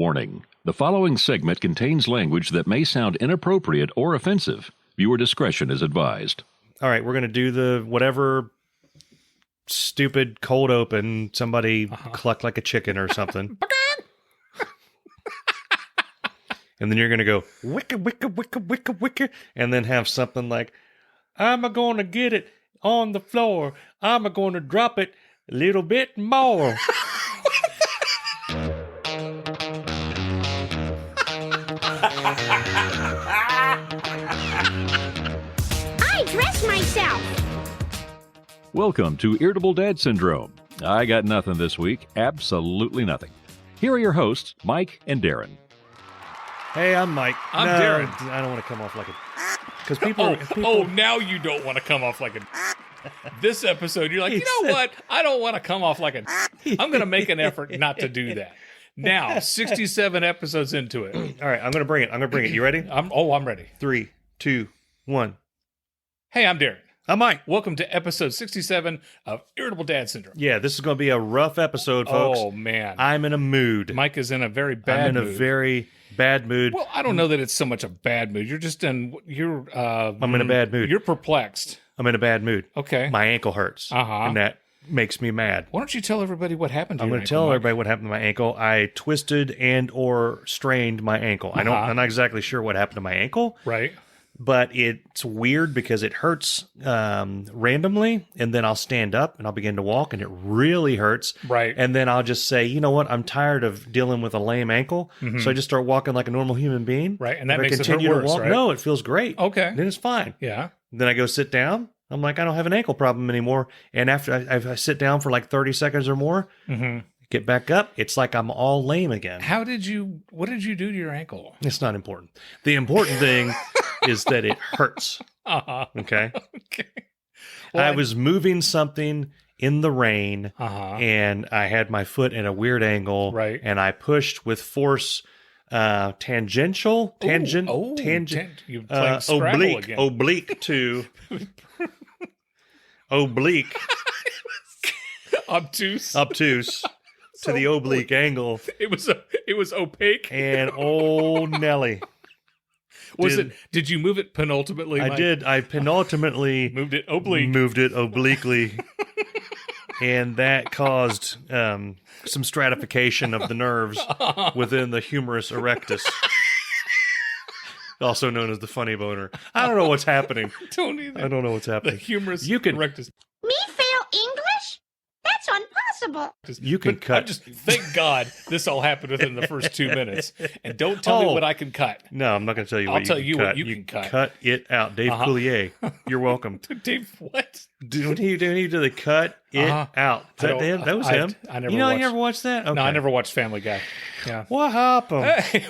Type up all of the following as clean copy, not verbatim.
Warning: the following segment contains language that may sound inappropriate or offensive. Viewer discretion is advised. All right, we're going to do the whatever stupid cold open, somebody clucked like a chicken or something. And then you're going to go, wicka, wicka, wicka, wicka, wicka, and then have something like, I'm going to get it on the floor. I'm going to drop it a little bit more. I dress myself. Welcome to Irritable Dad Syndrome. I got nothing this week. Absolutely nothing. Here are your hosts, Mike and Darin. Hey, I'm Mike. I'm Darin. I don't want to come off like a... Because people... now you don't want to come off like a... This episode, you're like, you know what? I don't want to come off like a... I'm going to make an effort not to do that. Now, 67 episodes into it. All right, I'm going to bring it. You ready? I'm ready. 3, 2, 1. Hey, I'm Darin. I'm Mike. Welcome to episode 67 of Irritable Dad Syndrome. Yeah, this is going to be a rough episode, folks. Oh, man. I'm in a mood. Mike is in a very bad mood. I'm in a very bad mood. Well, I don't know that it's so much a bad mood. You're just in... I'm in a bad mood. You're perplexed. I'm in a bad mood. Okay. My ankle hurts. And that makes me mad. Why don't you tell everybody what happened to I'm your going to ankle, tell Mike? everybody what happened to my ankle. I twisted and or strained my ankle. I'm not exactly sure what happened to my ankle. Right. But it's weird because it hurts randomly, and then I'll stand up and I'll begin to walk, and it really hurts. Right. And then I'll just say, you know what? I'm tired of dealing with a lame ankle, so I just start walking like a normal human being. Right, and that If I makes it continue hurt to worse, walk, right? No, it feels great. Okay. Then it's fine. Yeah. Then I go sit down. I'm like, I don't have an ankle problem anymore. And after I sit down for like 30 seconds or more, get back up, it's like I'm all lame again. What did you do to your ankle? It's not important. The important thing is that it hurts. Okay? Okay. Well, I was moving something in the rain, and I had my foot in a weird angle, Right. And I pushed with force, tangent, You playing Scrabble again. oblique to oblique, Obtuse. to the oblique angle, It was opaque. and old Nelly. Did you move it penultimately? I Mike? did. I penultimately Moved it oblique. moved it obliquely, and that caused some stratification of the nerves within the Humorous Erectus, also known as the funny boner. I don't know what's happening. Don't either. I don't know what's The happening. humorous You can- Erectus. Me fail English? That's impossible. You can But cut. thank God this all happened within the first 2 minutes. And don't tell me what I can cut. No, I'm not going to tell you I'll what you tell can you cut. what you can cut. Cut it out. Dave Coulier, you're welcome. Dave, what? Don't he do the cut it out? Is that him? That was him. I never You watched. never watched that? Okay. No, I never watched Family Guy. Yeah. What happened? Hey,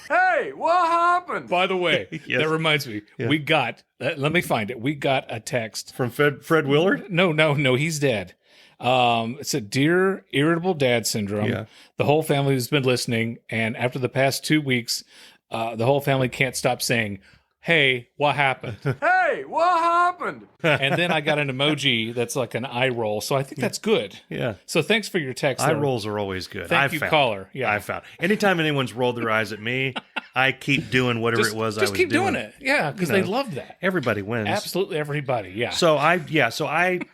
Hey, what happened? by the way, Yes. that reminds me. Yeah. We got, let me find it. We got a text. From Fred Willard? No, he's dead. It said, Dear Irritable Dad Syndrome, Yeah. the whole family has been listening, and after the past 2 weeks, the whole family can't stop saying, hey, what happened? Hey, what happened? And then I got an emoji that's like an eye roll, so I think that's good. Yeah. So thanks for your text. Eye there. rolls are always good. Thank I've you, found. caller. Yeah. I found. Anytime anyone's rolled their eyes at me, I keep doing whatever it was I was keep doing. doing it. Yeah, because they love that. Everybody wins. Absolutely everybody. Yeah. So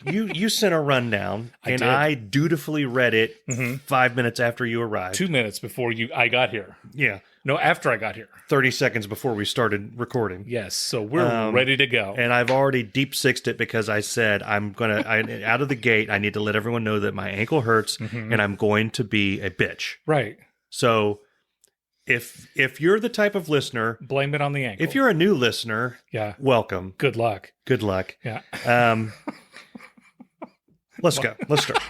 you sent a rundown, and did. I dutifully read it 5 minutes after you arrived. 2 minutes before I got here. Yeah. No, after I got here. 30 seconds before we started recording. Yes. So we're ready to go. And I've already deep sixed it because I said out of the gate, I need to let everyone know that my ankle hurts and I'm going to be a bitch. Right. So if you're the type of listener, Blame it on the ankle. if you're a new listener, Yeah. welcome. Good luck. Good luck. Yeah. Let's go. Let's start.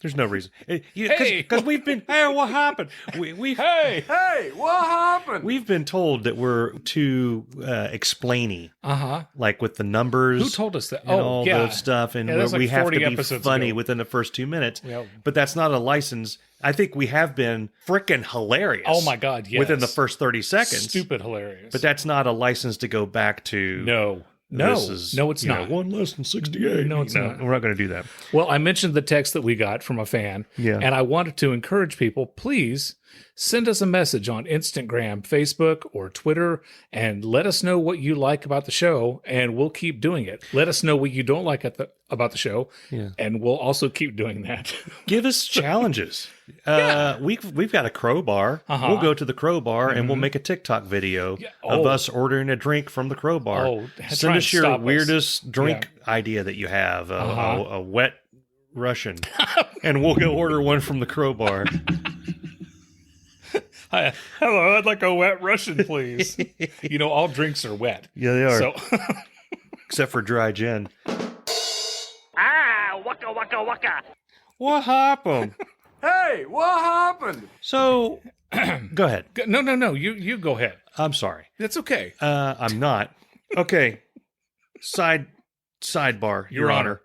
There's no reason. Because we've been, hey, what happened? Hey. Hey, what happened? We've been told that we're too explainy, like with the numbers. Who told us that? And all that stuff, and Yeah, that's we like have 40 to be episodes funny ago. within the first 2 minutes. Yeah. But that's not a license. I think we have been frickin' hilarious. Oh my God, yes. Within the first 30 seconds. Stupid hilarious. But that's not a license to go back to No. No, this is no, it's not. one less than 68. No, it's not. We're not going to do that. Well, I mentioned the text that we got from a fan, Yeah. and I wanted to encourage people, please send us a message on Instagram, Facebook, or Twitter, and let us know what you like about the show, and we'll keep doing it. Let us know what you don't like about the show, and we'll also keep doing that. Give us challenges. We've got a crowbar. Uh-huh. We'll go to the crowbar and we'll make a TikTok video of us ordering a drink from the crowbar. Oh, send us your weirdest drink idea that you have, a wet Russian, and we'll go order one from the crowbar. Hi, hello, I'd like a wet Russian, please. All drinks are wet. Yeah, they are. So, Except for dry gin. Waka waka waka. What happened? Hey, what happened? So, go ahead. no, you go ahead. I'm sorry. That's okay. I'm not. Okay. Sidebar, Your Honor.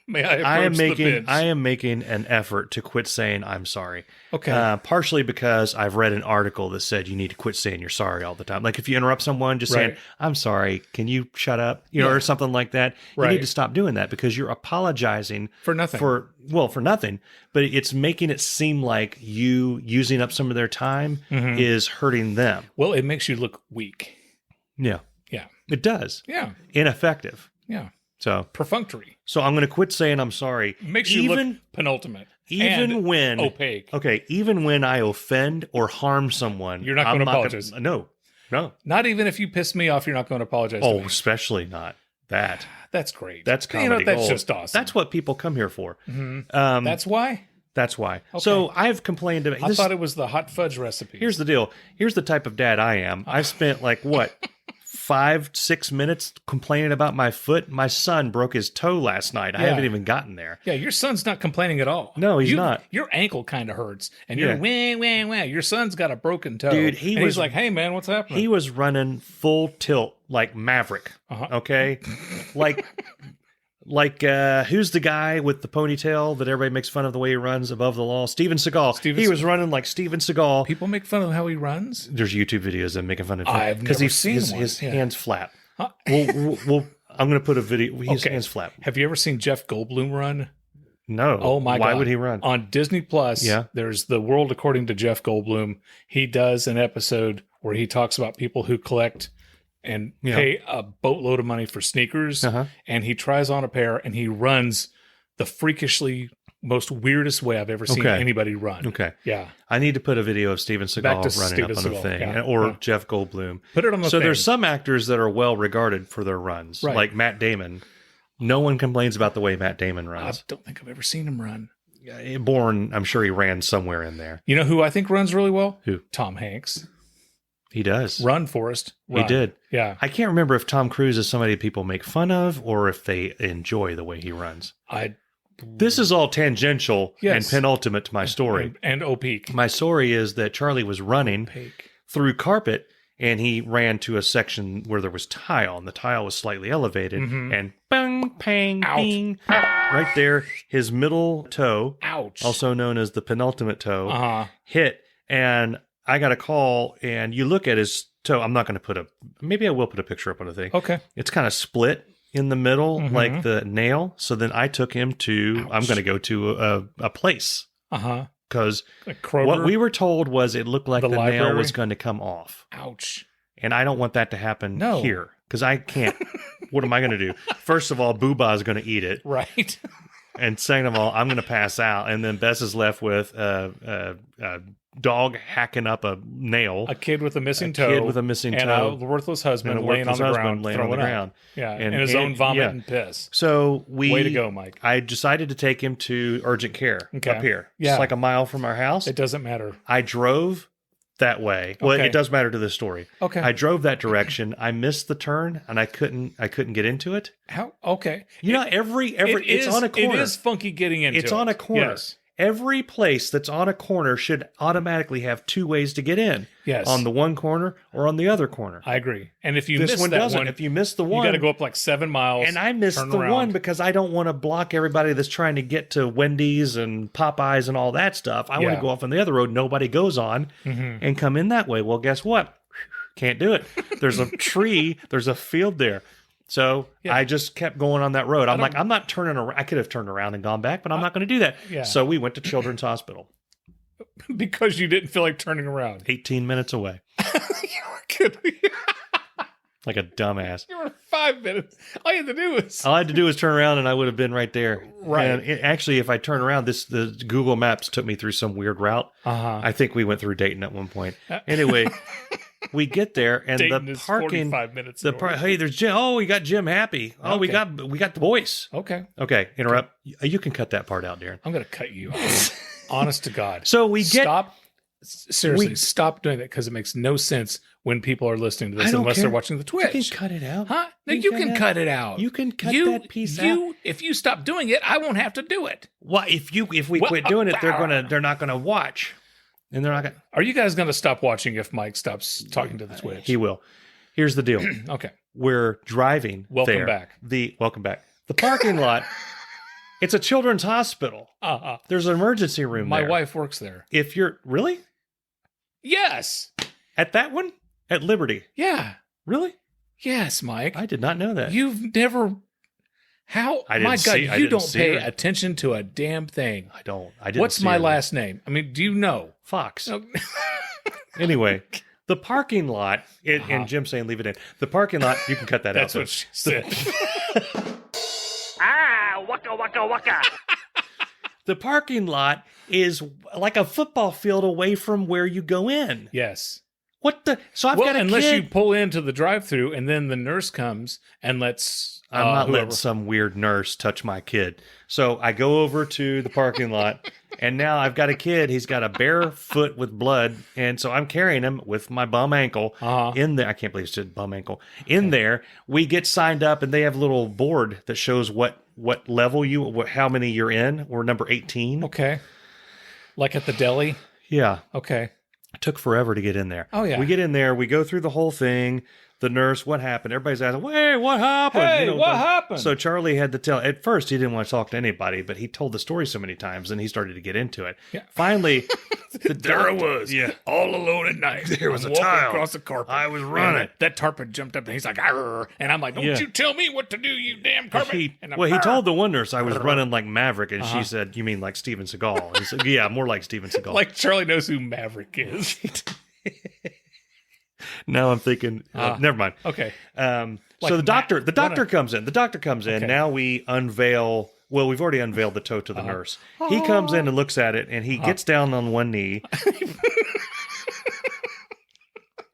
May I approach the bench? I am making an effort to quit saying I'm sorry. Okay. Partially because I've read an article that said you need to quit saying you're sorry all the time. Like if you interrupt someone, just saying, I'm sorry, can you shut up? Or something like that. You need to stop doing that because you're apologizing for nothing. For nothing. But it's making it seem like you using up some of their time is hurting them. Well, it makes you look weak. Yeah. Yeah. It does. Yeah. Ineffective. Yeah. So perfunctory. So I'm going to quit saying I'm sorry. Makes you look penultimate. Even when opaque. Okay, even when I offend or harm someone, you're not going to apologize. No. Not even if you piss me off, you're not going to apologize. Oh, to me. Especially not that. That's great. That's comedy that's gold. just awesome. That's what people come here for. Mm-hmm. That's why. That's why. Okay. So I've complained about. I thought it was the hot fudge recipe. Here's the deal. Here's the type of dad I am. I've spent 5-6 minutes complaining about my foot. My son broke his toe last night. I haven't even gotten there. Yeah, your son's not complaining at all. No, he's not. Your ankle kind of hurts, and you're wah. Your son's got a broken toe. Dude, he's like, hey, man, what's happening? He was running full tilt like Maverick, okay? Who's the guy with the ponytail that everybody makes fun of the way he runs above the law? Steven Seagal. He was running like Steven Seagal. People make fun of how he runs? There's YouTube videos of making fun of him. I've never seen one. His hands flap. I'm going to put a video. His hands flap. Have you ever seen Jeff Goldblum run? No. Oh, my God. Why would he run? On Disney Plus, there's The World According to Jeff Goldblum. He does an episode where he talks about people who collect and pay a boatload of money for sneakers. And he tries on a pair and he runs the freakishly most weirdest way I've ever seen anybody run. Okay. Yeah. I need to put a video of Steven Seagal running up on a thing. Or Jeff Goldblum. Put it on the thing. So there's some actors that are well regarded for their runs. Right. Like Matt Damon. No one complains about the way Matt Damon runs. I don't think I've ever seen him run. I'm sure he ran somewhere in there. You know who I think runs really well? Who? Tom Hanks. He does. Run, Forrest. Run. He did. Yeah. I can't remember if Tom Cruise is somebody people make fun of or if they enjoy the way he runs. This is all tangential and penultimate to my story. And opaque. My story is that Charlie was running through carpet and he ran to a section where there was tile and the tile was slightly elevated and bang, pang, bing, right there, his middle toe, also known as the penultimate toe, hit, and I got a call, and you look at his toe. I'm not going to maybe I will put a picture up on the thing. Okay. It's kind of split in the middle, like the nail. So then I took him to, I'm going to go to a place. Because what we were told was it looked like the nail was going to come off. Ouch. And I don't want that to happen here. Because I can't. What am I going to do? First of all, Booba is going to eat it. Right. And second of all, I'm going to pass out. And then Bess is left with a dog hacking up a nail. A kid with a missing toe. And a worthless husband laying on the ground. Yeah, and his own vomit and piss. So way to go, Mike. I decided to take him to urgent care up here. Yeah. It's like a mile from our house. It doesn't matter. I drove that way. Well, it does matter to this story. Okay. I drove that direction. I missed the turn and I couldn't get into it. How? Okay. It's on a corner. It is funky getting into it. It's on a corner. Yes. Every place that's on a corner should automatically have two ways to get in. Yes. On the one corner or on the other corner. I agree. And if you this miss one that doesn't. one, If you miss the one, you got to go up like 7 miles. And I missed the one because I don't want to block everybody that's trying to get to Wendy's and Popeyes and all that stuff. I want to go off on the other road nobody goes on and come in that way. Well, guess what? Can't do it. There's a tree. There's a field there. So Yeah. I just kept going on that road. I'm like, I'm not turning around. I could have turned around and gone back, but I'm not going to do that. Yeah. So we went to Children's Hospital, Because you didn't feel like turning around. 18 minutes away, You were kidding. like a dumbass. You were 5 minutes. All you had to do was... All I had to do was turn around and I would have been right there. Right. And actually, if I turn around, the Google Maps took me through some weird route. Uh-huh. I think we went through Dayton at one point. Anyway, we get there and Dayton the is parking. 45 minutes The north. hey, there's Jim. Oh, we got Jim Happy. Oh, we Okay. got the voice. Okay. Okay, interrupt. You can cut that part out, Darren. I'm going to cut you off. Honest to God. So we get. Stop. Seriously, stop doing that because it makes no sense when people are listening to this unless they're watching the Twitch. You can cut it out. Huh? No, you can cut it out. You can cut that piece out. If you stop doing it, I won't have to do it. Well, if we quit doing it, they're not gonna watch, and they're not gonna. Are you guys going to stop watching if Mike stops talking to the Twitch? He will. Here's the deal. Okay. We're driving. Welcome back. Welcome back. The parking lot. It's a children's hospital. There's an emergency room. My there. wife works there. If you're really Yes. at that one at Liberty, Yeah. really, Yes, Mike. I did not know that. You've never. How? I didn't My God, see- I you didn't don't see pay her. attention to a damn thing. I don't. I didn't. What's see my her. last name? I mean, do you know? Fox. No. Anyway, the parking lot, and Jim saying leave it in. The parking lot, you can cut that That's out. what she said. Waka waka waka. The parking lot is like a football field away from where you go in. Yes. What the? So I've got a unless kid. you pull into the drive-through and then the nurse comes and lets I'm not whoever. letting some weird nurse touch my kid. So I go over to the parking lot, and now I've got a kid. He's got a bare foot with blood, and so I'm carrying him with my bum ankle in there. I can't believe it said bum ankle. In there, we get signed up, and they have a little board that shows what level how many you're in. We're number 18. Okay. Like at the deli? Yeah. Okay. It took forever to get in there. Oh, yeah. We get in there. We go through the whole thing. The nurse, what happened? Everybody's asking, hey, what happened? Hey, what happened? So Charlie had to tell. At first, he didn't want to talk to anybody, but he told the story so many times, and he started to get into it. Yeah. Finally, There I was, all alone at night. There was I'm a walking child. across the carpet. I was running. And that tarpon jumped up, and he's like, "Arr!" And I'm like, don't you tell me what to do, you damn carpet. He And I'm, told the one nurse I was running like Maverick, and she said, you mean like Steven Seagal? He said, yeah, more like Steven Seagal. like Charlie knows who Maverick is. Now I'm thinking, never mind. Okay. So Like the doctor comes in. The doctor comes in. Okay. Now we unveil. Well, we've already unveiled the tote to the nurse. He comes in and looks at it, and he gets down on one knee.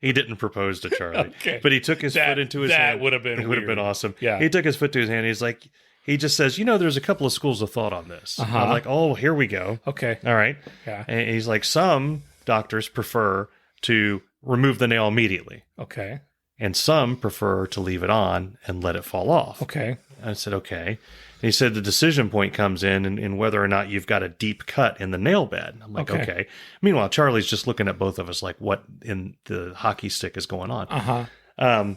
He didn't propose to Charlie, Okay. but he took his foot into his hand. That would have been It would have been weird. awesome. Yeah. He took his foot to his hand. He's like, he just says, there's a couple of schools of thought on this. I'm like, oh, here we go. Okay. All right. Yeah. And he's like, some doctors prefer to remove the nail immediately, Okay. and some prefer to leave it on and let it fall off. Okay. I said, okay. And he said the decision point comes in whether or not you've got a deep cut in the nail bed. I'm like, okay. Meanwhile, Charlie's just looking at both of us like, what in the hockey stick is going on?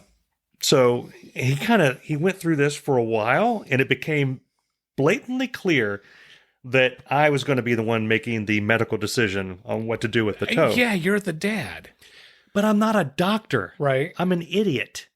So he went through this for a while, and it became blatantly clear that I was going to be the one making the medical decision on what to do with the toe. Yeah, you're the dad. But I'm not a doctor. Right. I'm an idiot.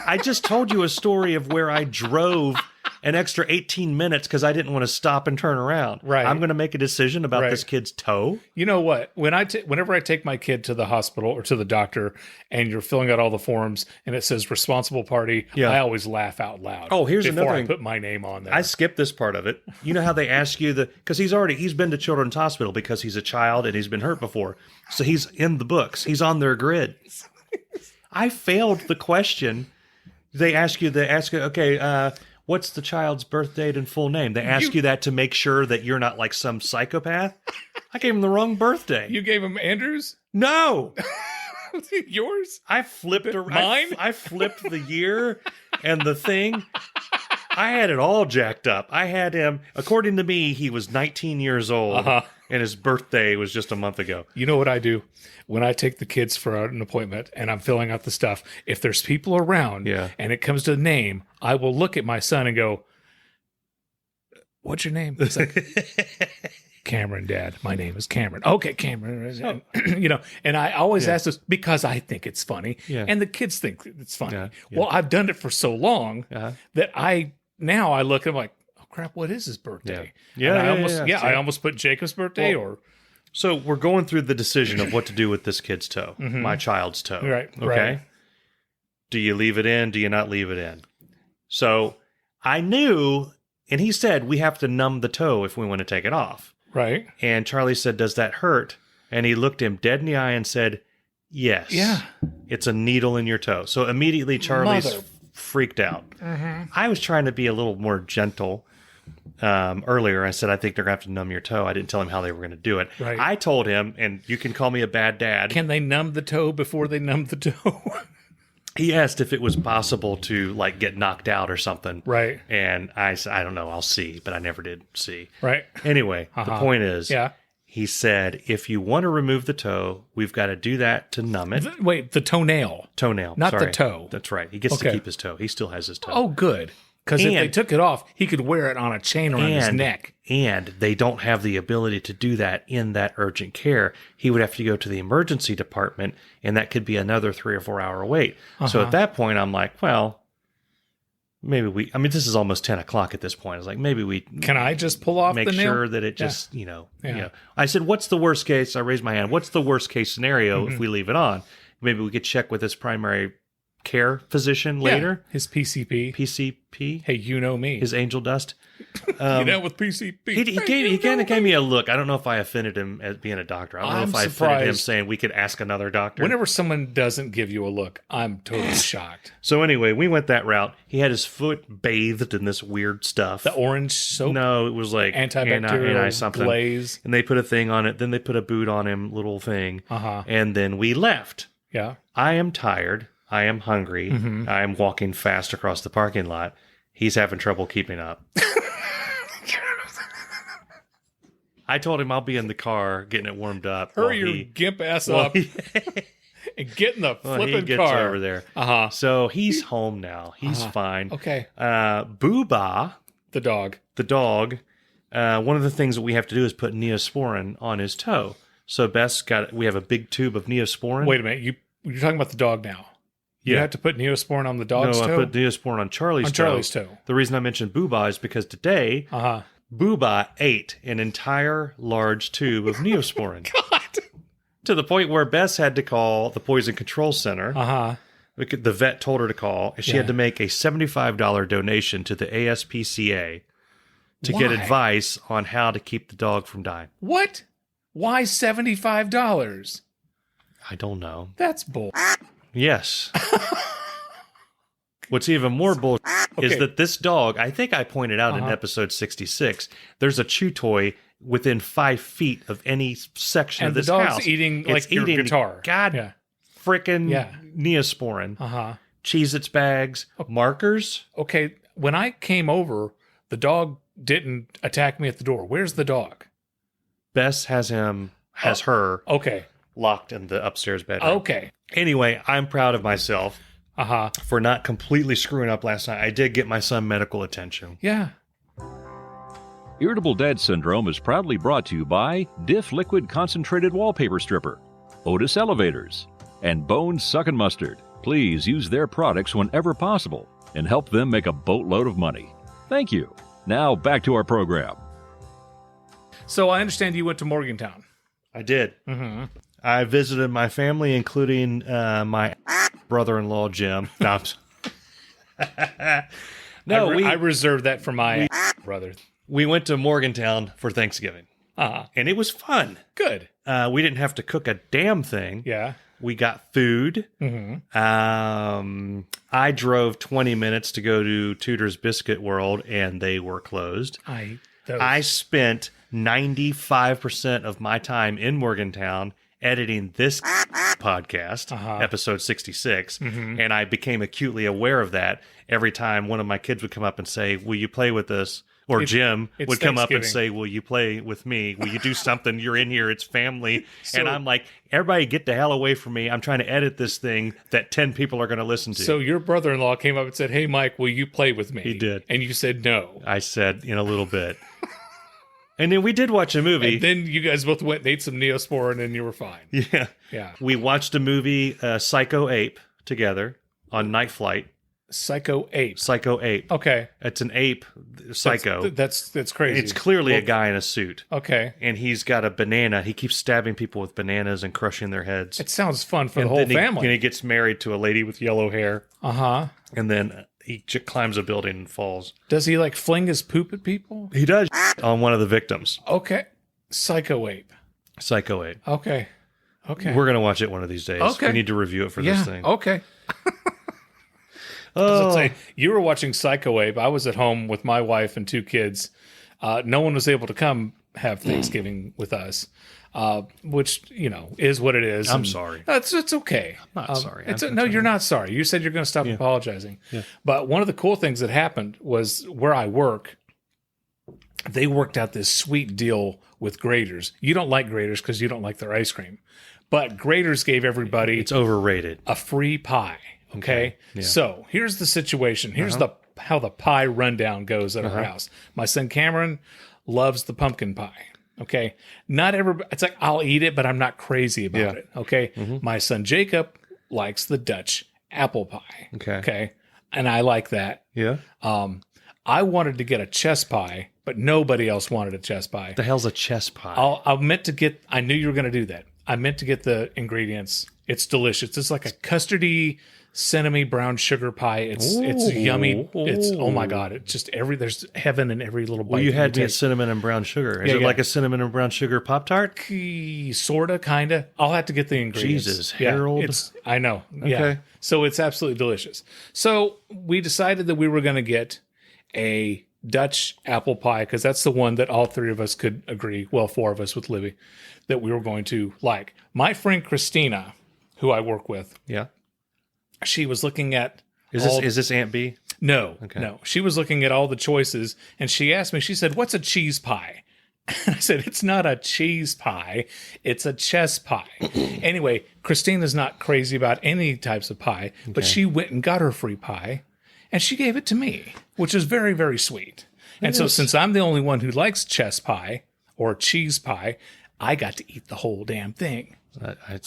I just told you a story of where I drove an extra 18 minutes because I didn't want to stop and turn around. Right. I'm going to make a decision about this kid's toe. You know what? Whenever I take my kid to the hospital or to the doctor and you're filling out all the forms and it says responsible party, I always laugh out loud. Oh, here's before another I thing. put my name on there. I skipped this part of it. You know how they ask you because he's been to Children's Hospital because he's a child and he's been hurt before. So he's in the books. He's on their grid. I failed the question. They ask you, okay, what's the child's birth date and full name? They ask you that to make sure that you're not like some psychopath. I gave him the wrong birthday. You gave him Andrews? No. Yours? I flipped around. Mine? I flipped the year and the thing. I had it all jacked up. I had him, according to me, he was 19 years old, and his birthday was just a month ago. You know what I do? When I take the kids for an appointment and I'm filling out the stuff, if there's people around and it comes to the name, I will look at my son and go, what's your name? He's like, Cameron, Dad. My name is Cameron. Okay, Cameron. You know, and I always ask this because I think it's funny, and the kids think it's funny. Yeah. Well, I've done it for so long that I look and I'm like, oh crap, what is his birthday? I almost put Jacob's birthday or. So we're going through the decision of what to do with this kid's toe, my child's toe. Right. Okay. Right. Do you leave it in? Do you not leave it in? So I knew, and he said we have to numb the toe if we want to take it off. Right. And Charlie said, does that hurt? And he looked him dead in the eye and said, yes. Yeah. It's a needle in your toe. So immediately Charlie's freaked out. I was trying to be a little more gentle. Earlier, I said, I think they're going to have to numb your toe. I didn't tell him how they were going to do it. Right. I told him, and you can call me a bad dad. Can they numb the toe before they numb the toe? He asked if it was possible to like get knocked out or something. Right. And I said, I don't know. I'll see. But I never did see. Right. Anyway, the point is, yeah. He said, if you want to remove the toe, we've got to do that to numb it. Wait, the toenail. Toenail. Not sorry. the toe. That's right. He gets to keep his toe. He still has his toe. Oh, good. Because if they took it off, he could wear it on a chain around his neck. And they don't have the ability to do that in that urgent care. He would have to go to the emergency department, and that could be another 3 or 4 hour wait. So at that point, I'm like, well, maybe this is almost 10 o'clock at this point. I was like, maybe we... Can I just pull off the nail? Make sure that it just, you know. I said, what's the worst case? I raised my hand. What's the worst case scenario if we leave it on? Maybe we could check with his primary care physician later. His PCP. PCP. Hey, you know me. His angel dust. Get out with PCP. He kind of gave me a look. I don't know if I offended him as being a doctor. I don't know if I offended him saying we could ask another doctor. Whenever someone doesn't give you a look, I'm totally shocked. So anyway, we went that route. He had his foot bathed in this weird stuff. The orange soap? No, it was like antibacterial something. glaze. And they put a thing on it. Then they put a boot on him, little thing. And then we left. Yeah. I am tired. I am hungry. I am walking fast across the parking lot. He's having trouble keeping up. I told him I'll be in the car getting it warmed up. Hurry your gimp ass up and get in the flipping he gets car. over there. So he's home now. He's fine. Okay. Booba, the dog. One of the things that we have to do is put Neosporin on his toe. So we have a big tube of Neosporin. Wait a minute. You're talking about the dog now. You have to put Neosporin on the dog's toe? No, I put Neosporin on Charlie's toe. The reason I mentioned Booba is because today, Booba ate an entire large tube of Neosporin. God! To the point where Bess had to call the Poison Control Center. The vet told her to call. She had to make a $75 donation to the ASPCA to get advice on how to keep the dog from dying. What? Why $75? I don't know. That's bull. Yes. What's even more bull is that this dog, I think I pointed out in episode 66, there's a chew toy within 5 feet of any section of this house. And the dog's eating like your guitar. Frickin' Neosporin. Cheez-Its bags, markers. Okay, when I came over, the dog didn't attack me at the door. Where's the dog? Bess has her locked in the upstairs bedroom. Okay. Anyway, I'm proud of myself for not completely screwing up last night. I did get my son medical attention. Yeah. Irritable Dad Syndrome is proudly brought to you by Diff Liquid Concentrated Wallpaper Stripper, Otis Elevators, and Bones Suckin' Mustard. Please use their products whenever possible and help them make a boatload of money. Thank you. Now back to our program. So I understand you went to Morgantown. I did. I visited my family, including my brother-in-law, Jim. I reserved that for my brother. We went to Morgantown for Thanksgiving. And it was fun. Good. We didn't have to cook a damn thing. Yeah. We got food. I drove 20 minutes to go to Tudor's Biscuit World, and they were closed. I spent 95% of my time in Morgantown editing this podcast, episode 66, and I became acutely aware of that every time one of my kids would come up and say, will you play with us? Or Jim would come up and say, will you play with me? Will you do something? You're in here. It's family. And I'm like, everybody get the hell away from me. I'm trying to edit this thing that 10 people are going to listen to. So your brother-in-law came up and said, hey, Mike, will you play with me? He did. And you said no. I said, in a little bit. And then we did watch a movie. And then you guys both went and ate some Neosporin and you were fine. Yeah. Yeah. We watched a movie, Psycho Ape, together on Night Flight. Psycho Ape. Psycho Ape. Okay. It's an ape, psycho. That's crazy. It's clearly a guy in a suit. Okay. And he's got a banana. He keeps stabbing people with bananas and crushing their heads. It sounds fun for and the whole then family. And he gets married to a lady with yellow hair. Uh-huh. And then he climbs a building and falls. Does he like fling his poop at people? He does on one of the victims. Okay. Psycho Ape. Psycho Ape. Okay. We're going to watch it one of these days. Okay. We need to review it for this thing. Okay. Say, you were watching Psycho Ape. I was at home with my wife and 2 kids. No one was able to come have Thanksgiving with us, which, is what it is. I'm sorry. It's okay. I'm not sorry. No, you're not sorry. You said you're going to stop apologizing. Yeah. But one of the cool things that happened was where I work, they worked out this sweet deal with Graders. You don't like Graders because you don't like their ice cream. But Graders gave everybody... It's overrated. ...a free pie. Okay? Yeah. So, here's the situation. Here's how the pie rundown goes at our house. My son Cameron loves the pumpkin pie. Okay? Not everybody... It's like, I'll eat it, but I'm not crazy about it. Okay? My son Jacob likes the Dutch apple pie. Okay? And I like that. Yeah. I wanted to get a chess pie, but nobody else wanted a chess pie. What the hell's a chess pie? I knew you were going to do that. I meant to get the ingredients. It's delicious. It's like a custardy, cinnamon brown sugar pie. It's yummy. It's, oh my God. It's just there's heaven in every little bite. Well, you had me at cinnamon and brown sugar. Is it like a cinnamon and brown sugar Pop-Tart? Sorta, kinda. I'll have to get the ingredients. Jesus, Harold. I know. Okay. Yeah. So it's absolutely delicious. So we decided that we were going to get a Dutch apple pie, because that's the one that all 3 of us could agree, well, 4 of us with Libby, that we were going to like. My friend Christina, who I work with, she was looking at... Is this Aunt B? No, no. She was looking at all the choices, and she asked me, she said, what's a cheese pie? And I said, it's not a cheese pie, it's a chess pie. Anyway, Christina's not crazy about any types of pie, but she went and got her free pie, and she gave it to me, which is very, very sweet. And so since I'm the only one who likes chess pie or cheese pie, I got to eat the whole damn thing.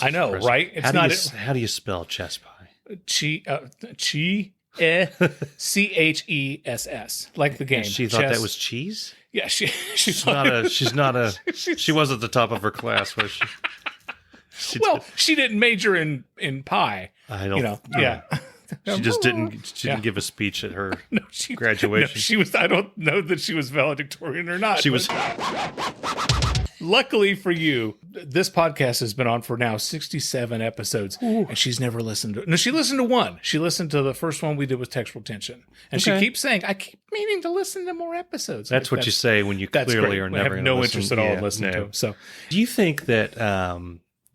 I know, impressive. Right? It's how do you spell chess pie? Chess, like the game. And she thought that was cheese? Yeah, she wasn't the top of her class, was she? She didn't major in pie. I don't yeah. She just didn't give a speech at her graduation. She was. I don't know that she was valedictorian or not. She was. Luckily for you, this podcast has been on for now 67 episodes, and she's never listened to it. No, she listened to one. She listened to the first one we did with Textual Tension, and she keeps saying, "I keep meaning to listen to more episodes." That's what you say when you clearly are never. I have no interest at all in listening to them. So, do you think that,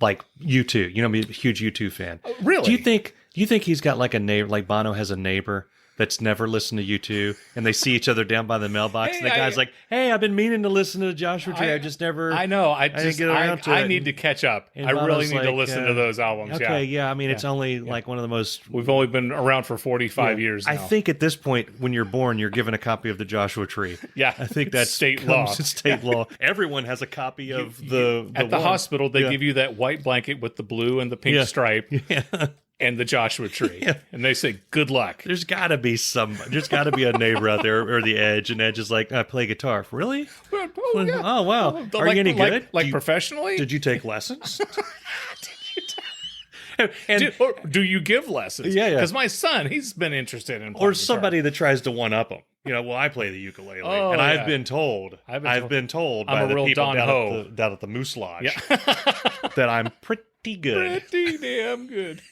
like U2, I'm a huge U2 fan. Really? Do you think he's got like a neighbor, like Bono has a neighbor that's never listened to U2, and they see each other down by the mailbox, and the guy's like, "Hey, I've been meaning to listen to Joshua Tree. I just never. I know. I didn't get around to it. I need to catch up. And I really Bono's need to listen to those albums. Okay, yeah. I mean, it's only like one of the most. We've only been around for 45 years now. I think at this point, when you're born, you're given a copy of the Joshua Tree. Yeah, I think that's state law. State law. Everyone has a copy of at the hospital. They give you that white blanket with the blue and the pink stripe. Yeah. And the Joshua Tree. And they say, good luck. There's got to be a neighbor out there, or the Edge, and Edge is like, I play guitar. Really? Oh, wow. Are you any good? Like professionally? Did you take lessons? Do you give lessons? Yeah. Because my son, he's been interested in playing or somebody that tries to one-up him. Well, I play the ukulele. And I've been told by the people down at the Moose Lodge that I'm pretty good. Pretty damn good.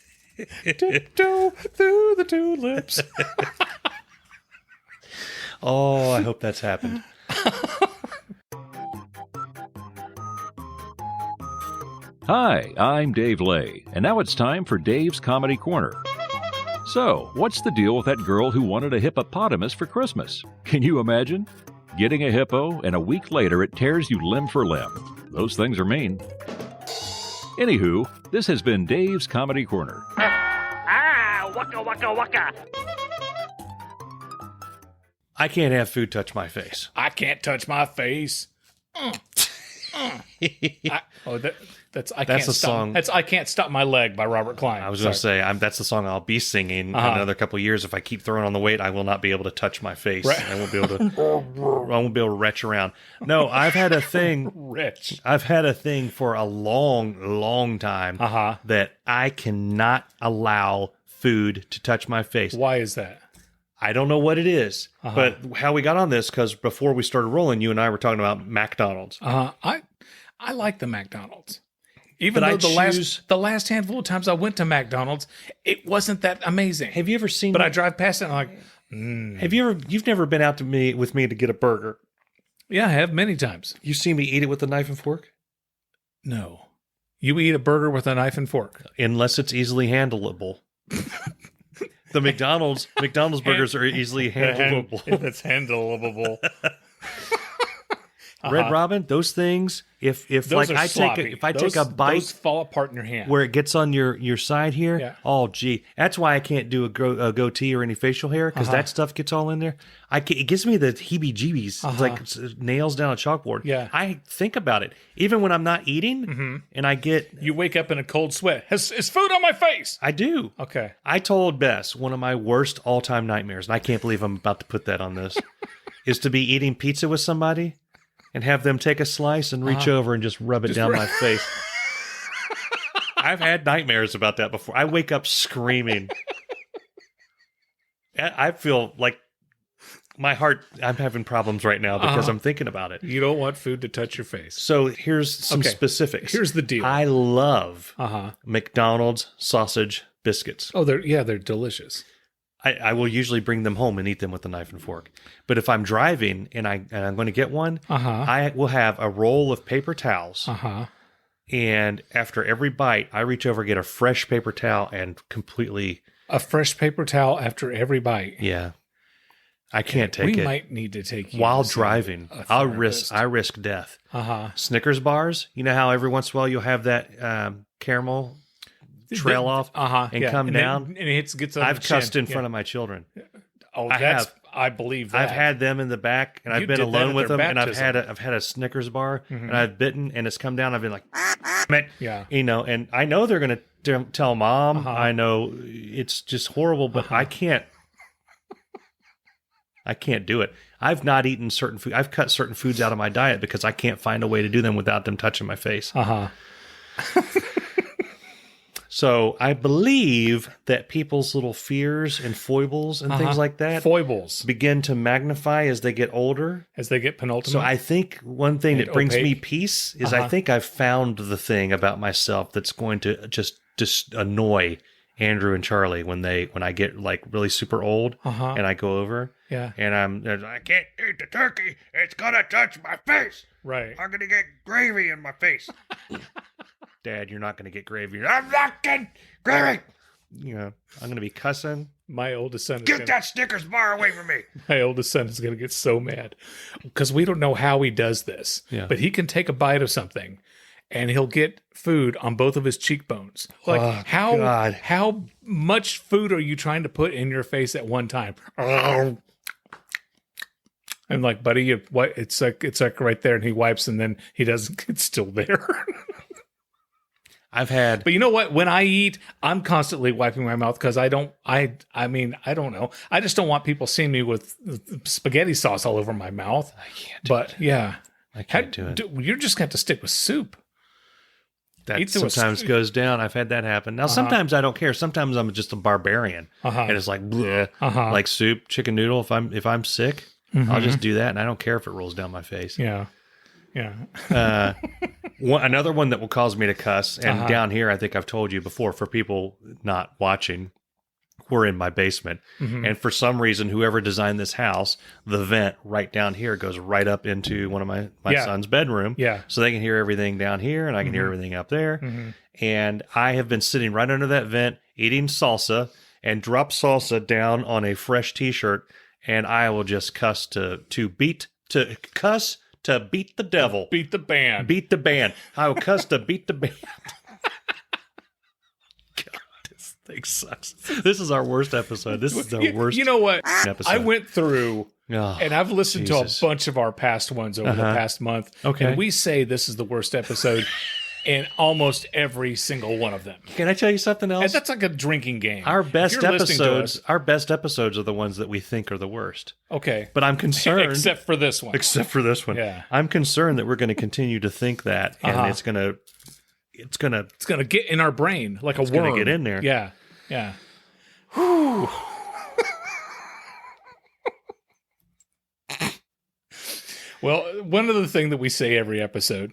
Tiptoe through the tulips. Oh, I hope that's happened. Hi, I'm Dave Lay, and now it's time for Dave's Comedy Corner. So, what's the deal with that girl who wanted a hippopotamus for Christmas? Can you imagine? Getting a hippo, and a week later it tears you limb for limb. Those things are mean. Anywho, this has been Dave's Comedy Corner. Waka waka waka. I can't have food touch my face. I can't touch my face. That's I That's can't the stop. song. That's I Can't Stop My Leg by Robert Klein. I was going to say, that's the song I'll be singing in another couple of years. If I keep throwing on the weight, I will not be able to touch my face. Right. I won't be able to. I won't be able to retch around. No, I've had a thing. Rich. I've had a thing for a long time that I cannot allow food to touch my face. Why is that? I don't know what it is, but how we got on this, because before we started rolling, you and I were talking about McDonald's. I like the McDonald's. Even But though the last handful of times I went to McDonald's, it wasn't that amazing. Have you ever seen? But I drive past it and I'm like, Have you ever? You've never been out with me to get a burger. yeah, I have many times. You see me eat it with a knife and fork, No. You eat a burger with a knife and fork. unless it's easily handleable. The McDonald's burgers are easily handleable. It's handleable. Red Robin, those things. If Those like are I sloppy. take a bite, those fall apart in your hand. where it gets on your side here. Yeah. Oh, gee, that's why I can't do a goatee or any facial hair, because that stuff gets all in there. It gives me the heebie-jeebies. It's like nails down a chalkboard. Yeah. I think about it even when I'm not eating, and I get. You wake up in a cold sweat. Is food on my face? I do. Okay. I told Bess one of my worst all-time nightmares, and I can't believe I'm about to put that on this, is to be eating pizza with somebody and have them take a slice and reach over and just rub it down my face. I've had nightmares about that before. I wake up screaming. I feel like my heart, I'm having problems right now because I'm thinking about it. You don't want food to touch your face. So here's some specifics. Here's the deal. I love Uh-huh. McDonald's sausage biscuits. Oh, they're delicious. I will usually bring them home and eat them with a knife and fork. But if I'm driving and I'm going to get one, I will have a roll of paper towels. And after every bite, I reach over, get a fresh paper towel, and completely. A fresh paper towel after every bite. Yeah. I can't take it. We might need to take you while to see driving. a I therapist. risk death. Snickers bars. You know how every once in a while you'll have that caramel trail off and come down. And it gets on I've the chin. cussed in front of my children. Oh, I I believe that. I've had them in the back, and I've been did that alone at with their them, and I've baptism. had a Snickers bar, and I've bitten, and it's come down. I've been like, Yeah. you know, and I know they're going to tell mom. I know it's just horrible, but I can't. I can't do it. I've not eaten certain food. I've cut certain foods out of my diet because I can't find a way to do them without them touching my face. So I believe that people's little fears and foibles and things like that Foibles. begin to magnify as they get older. As they get penultimate. So I think one thing that brings me opaque. peace is I think I've found the thing about myself that's going to just annoy Andrew and Charlie when I get like really super old and I go over. Yeah. And I can't eat the turkey. It's gonna touch my face. Right. I'm gonna get gravy in my face. Dad, you're not gonna get gravy. I'm not getting gravy. You know, I'm gonna be cussing. My oldest son is Get that Snickers bar away from me. My oldest son is going to get so mad because we don't know how he does this. Yeah. But he can take a bite of something and he'll get food on both of his cheekbones. Like how much food are you trying to put in your face at one time? I'm like, buddy, it's like right there, and he wipes, and then he doesn't. It's still there. But you know what? When I eat, I'm constantly wiping my mouth because I don't know. I just don't want people seeing me with spaghetti sauce all over my mouth. I can't do it. Yeah. I can't do it. You're just going to have to stick with soup. That sometimes goes down. I've had that happen. Now, sometimes I don't care. Sometimes I'm just a barbarian. And it's like, bleh, like soup, chicken noodle. If I'm sick, I'll just do that. And I don't care if it rolls down my face. Yeah. Yeah. Another one that will cause me to cuss, and down here, I think I've told you before, for people not watching, we're in my basement. And for some reason, whoever designed this house, the vent right down here goes right up into one of my son's bedroom. Yeah. So they can hear everything down here, and I can hear everything up there. And I have been sitting right under that vent, eating salsa, and drop salsa down on a fresh T-shirt, and I will just cuss to beat the devil. Beat the band. Beat the band. I will cuss to beat the band. God, thing sucks. This is our worst episode. This is the worst. You know what? episode. I went through Oh, and I've listened Jesus. to a bunch of our past ones over the past month. Okay. And we say this is the worst episode in almost every single one of them. Can I tell you something else? And that's like a drinking game. Our If best you're listening to episodes, us- our best episodes are the ones that we think are the worst. okay. But I'm concerned, Except for this one. except for this one. Yeah. I'm concerned that we're going to continue to think that, and it's gonna It's going to get in our brain like a worm. gonna get in there. Yeah. Yeah. Well, one of the things that we say every episode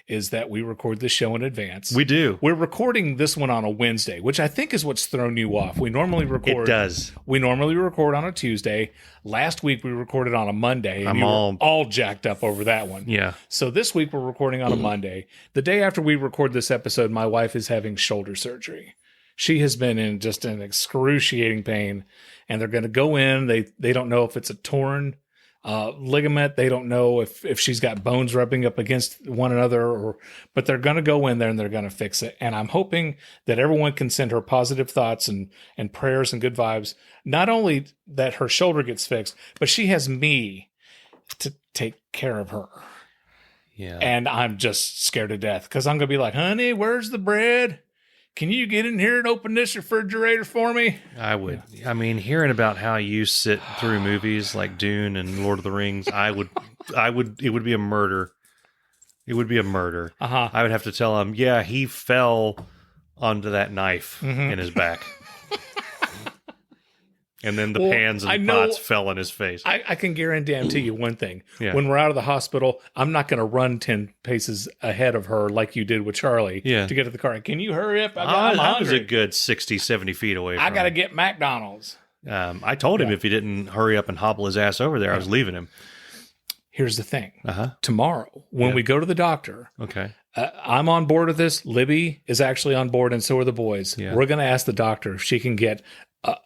is that we record the show in advance. We do. We're recording this one on a Wednesday, which I think is what's thrown you off. We normally record. It does. We normally record on a Tuesday. Last week we recorded on a Monday, and I'm you were all- all jacked up over that one. Yeah. So this week we're recording on a Monday. The day after we record this episode, my wife is having shoulder surgery. She has been in just an excruciating pain, and they're going to go in. They don't know if it's a torn ligament. They don't know if she's got bones rubbing up against one another, but they're going to go in there and they're going to fix it. And I'm hoping that everyone can send her positive thoughts and prayers and good vibes. Not only that her shoulder gets fixed, but she has me to take care of her. Yeah. And I'm just scared to death because I'm going to be like, honey, where's the bread? Can you get in here and open this refrigerator for me? I would. I mean, hearing about how you sit through movies like Dune and Lord of the Rings, it would be a murder. It would be a murder. I would have to tell him, yeah, he fell onto that knife in his back. And then the pans and pots fell in his face. I can guarantee you one thing. Yeah. When we're out of the hospital, I'm not going to run 10 paces ahead of her like you did with Charlie Yeah. to get to the car. Can you hurry up? I'm I was a hungry. good 60, 70 feet away from I got to him. get McDonald's. I told him if he didn't hurry up and hobble his ass over there, I was leaving him. Here's the thing. Uh-huh. Tomorrow, when we go to the doctor, Okay. I'm on board with this. Libby is actually on board, and so are the boys. Yeah. We're going to ask the doctor if she can get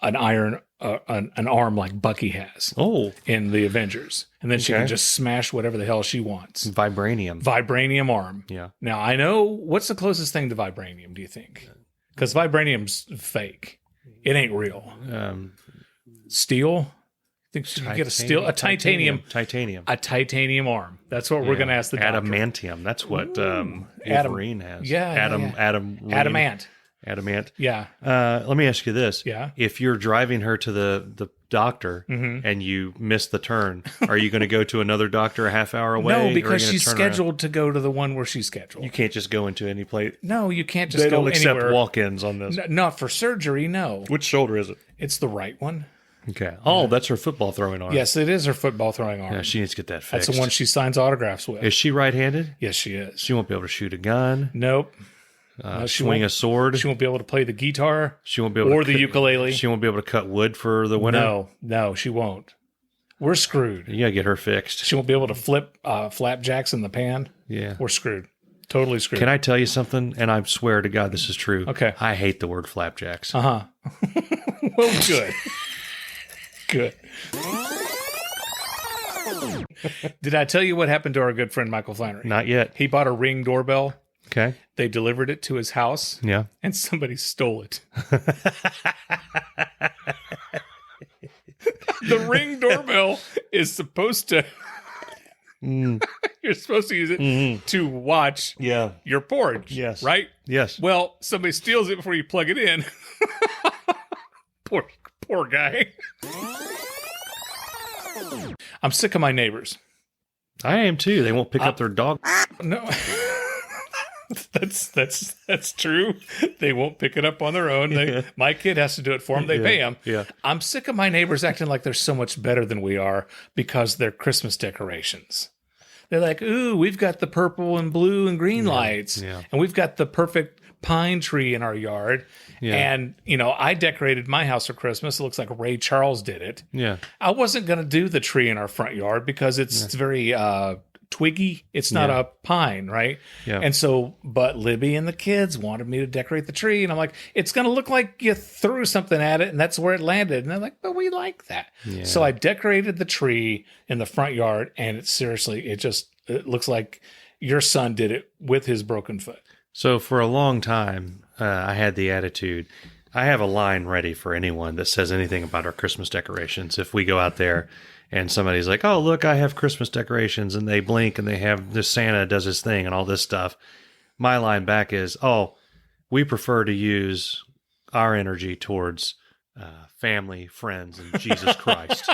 an arm like Bucky has Oh, in the Avengers, and then she Okay. can just smash whatever the hell she wants. vibranium. Vibranium arm. Yeah. Now I know what's the closest thing to vibranium. Do you think? Because vibranium's fake. It ain't real. Steel. Think she can get a titanium Titanium. arm. That's what we're going to ask the doctor. Adamantium. That's what Wolverine has. Yeah, Adamant. Adamant. Yeah. Let me ask you this. Yeah. If you're driving her to the doctor and you miss the turn, are you going to go to another doctor a half hour away? or are No, you because gonna she's turn around? scheduled to go to the one where she's scheduled. You can't just go into any place. No, you can't just They go don't accept anywhere. walk-ins on this. Not for surgery, no. Which shoulder is it? It's the right one. Okay. Oh, that's her football throwing arm. Yes, it is her football throwing arm. Yeah, she needs to get that fixed. That's the one she signs autographs with. Is she right-handed? Yes, she is. She won't be able to shoot a gun, Nope. No, she swing won't. a sword. She won't be able to play the guitar She won't be able or to the ukulele. She won't be able to cut wood for the winter. No, she won't. We're screwed. You gotta get her fixed. She won't be able to flip flapjacks in the pan. Yeah. We're screwed. Totally screwed. Can I tell you something? And I swear to God, this is true. Okay. I hate the word flapjacks. Well, good. Good. Did I tell you what happened to our good friend Michael Flannery? Not yet. He bought a Ring doorbell. Okay. They delivered it to his house, Yeah. and somebody stole it. The Ring doorbell is supposed to. You're supposed to use it to watch Yeah. your porch. Yes. Right? Yes. Well, somebody steals it before you plug it in. Poor guy. I'm sick of my neighbors. I am too. They won't pick up their dog. No. That's true. They won't pick it up on their own. My kid has to do it for them. They pay him. Yeah. I'm sick of my neighbors acting like they're so much better than we are because they're Christmas decorations. They're like, ooh, we've got the purple and blue and green lights. Yeah. And we've got the perfect pine tree in our yard. Yeah. And, I decorated my house for Christmas. It looks like Ray Charles did it. Yeah. I wasn't going to do the tree in our front yard because it's very twiggy. It's not a pine, right? Yeah. And so, but Libby and the kids wanted me to decorate the tree. And I'm like, it's going to look like you threw something at it and that's where it landed. And they're like, but we like that. Yeah. So I decorated the tree in the front yard and it looks like your son did it with his broken foot. So for a long time, I had the attitude, I have a line ready for anyone that says anything about our Christmas decorations. If we go out there and somebody's like, oh, look, I have Christmas decorations, and they blink and they have this Santa does his thing and all this stuff. My line back is, oh, we prefer to use our energy towards family, friends, and Jesus Christ.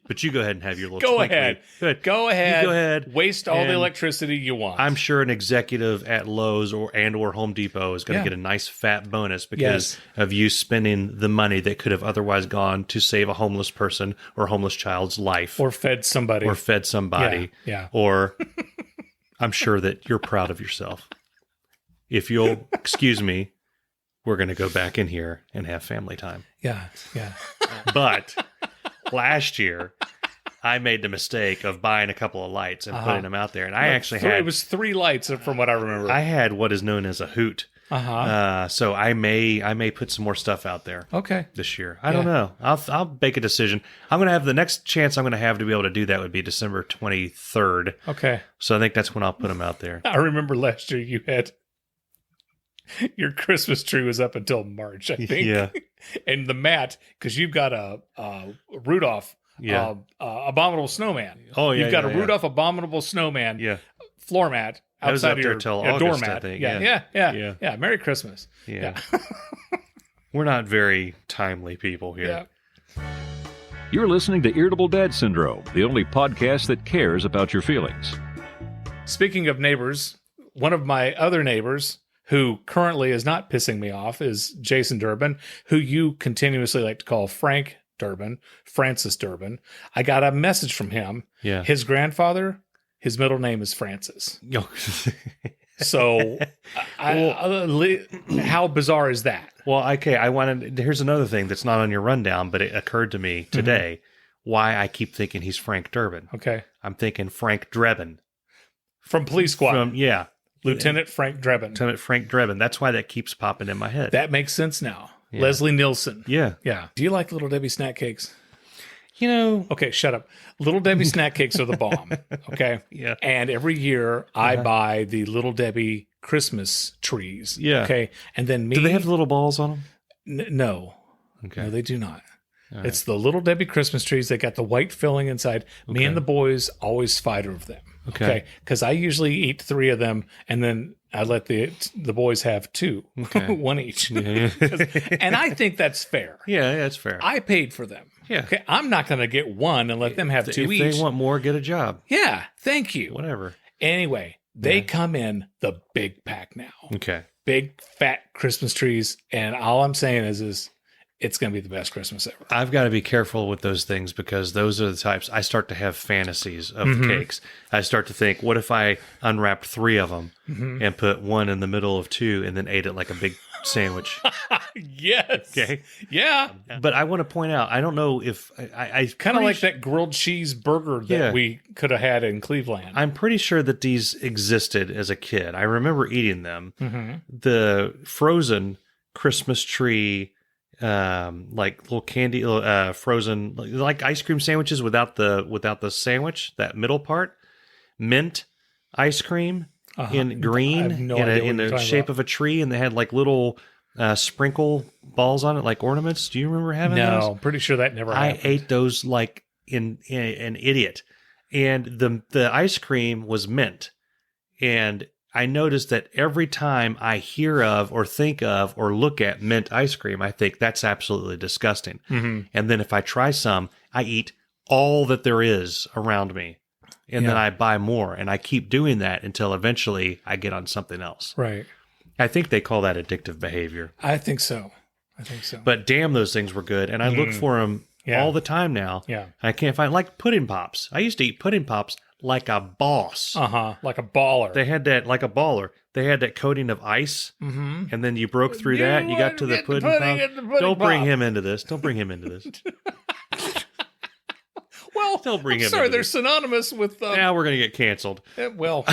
But you go ahead and have your little Go twinkly. ahead. Go ahead. Waste all the And electricity you want. I'm sure an executive at Lowe's or Home Depot is going to get a nice fat bonus because of you spending the money that could have otherwise gone to save a homeless person or homeless child's life. Or fed somebody. Yeah. Or I'm sure that you're proud of yourself. If you'll excuse me, we're going to go back in here and have family time. Yeah. But last year, I made the mistake of buying a couple of lights and putting them out there. And I actually had... It was 3 lights from what I remember. I had what is known as a hoot. So I may put some more stuff out there. Okay. This year. I don't know. I'll make a decision. I'm going to have the next chance I'm going to have to be able to do that would be December 23rd. Okay. So I think that's when I'll put them out there. I remember last year you had... Your Christmas tree was up until March, I think. Yeah. And the mat, because you've got a Rudolph Abominable Snowman. Oh, yeah. You've got a Rudolph Abominable Snowman floor mat outside of your August, doormat. I think. Yeah. Merry Christmas. Yeah. We're not very timely people here. Yeah. You're listening to Irritable Dad Syndrome, the only podcast that cares about your feelings. Speaking of neighbors, one of my other neighbors who currently is not pissing me off is Jason Durbin, who you continuously like to call Frank Durbin, Francis Durbin. I got a message from him. Yeah. His grandfather, his middle name is Francis. So how bizarre is that? Well, okay, here's another thing that's not on your rundown, but it occurred to me today why I keep thinking he's Frank Durbin. Okay. I'm thinking Frank Drebin. From Police Squad. Lieutenant Frank Drebin. Lieutenant Frank Drebin. That's why that keeps popping in my head. That makes sense now. Yeah. Leslie Nielsen. Yeah. Do you like Little Debbie snack cakes? Okay, shut up. Little Debbie snack cakes are the bomb. Okay. Yeah. And every year I buy the Little Debbie Christmas trees. Yeah. Okay. And then do they have little balls on them? No. Okay. No, they do not. All it's the Little Debbie Christmas trees. They got the white filling inside. Me and the boys always fight over them. Okay. Because I usually eat 3 of them and then I let the boys have 2, one each. And I think that's fair. Yeah, that's fair. I paid for them. Yeah. Okay. I'm not going to get 1 and let them have 2 each. If they want more, get a job. Yeah. Thank you. Whatever. Anyway, they come in the big pack now. Okay. Big fat Christmas trees. And all I'm saying is it's going to be the best Christmas ever. I've got to be careful with those things because those are the types I start to have fantasies of cakes. I start to think, what if I unwrapped 3 of them and put 1 in the middle of 2 and then ate it like a big sandwich? Yes. Okay. Yeah. But I want to point out, I don't know if I kind of like that grilled cheese burger that we could have had in Cleveland. I'm pretty sure that these existed as a kid. I remember eating them. The frozen Christmas tree, like little candy, frozen, like ice cream sandwiches without the sandwich, that middle part, mint ice cream in green in the shape of a tree, and they had like little sprinkle balls on it, like ornaments. Do you remember having those? No, I'm pretty sure that never happened. I ate those like in an idiot, and the ice cream was mint, and I noticed that every time I hear of or think of or look at mint ice cream, I think that's absolutely disgusting. And then if I try some, I eat all that there is around me. And then I buy more. And I keep doing that until eventually I get on something else. Right. I think they call that addictive behavior. I think so. But damn, those things were good. And I look for them all the time now. Yeah. I can't find, like pudding pops. I used to eat pudding pops like a boss. Like a baller. They had that, like a baller. They had that coating of ice, and then you broke through that. You got to the pudding pop. Don't bring him into this. Well, Don't bring I'm him sorry, into they're this. synonymous with... Now we're going to get canceled. Well,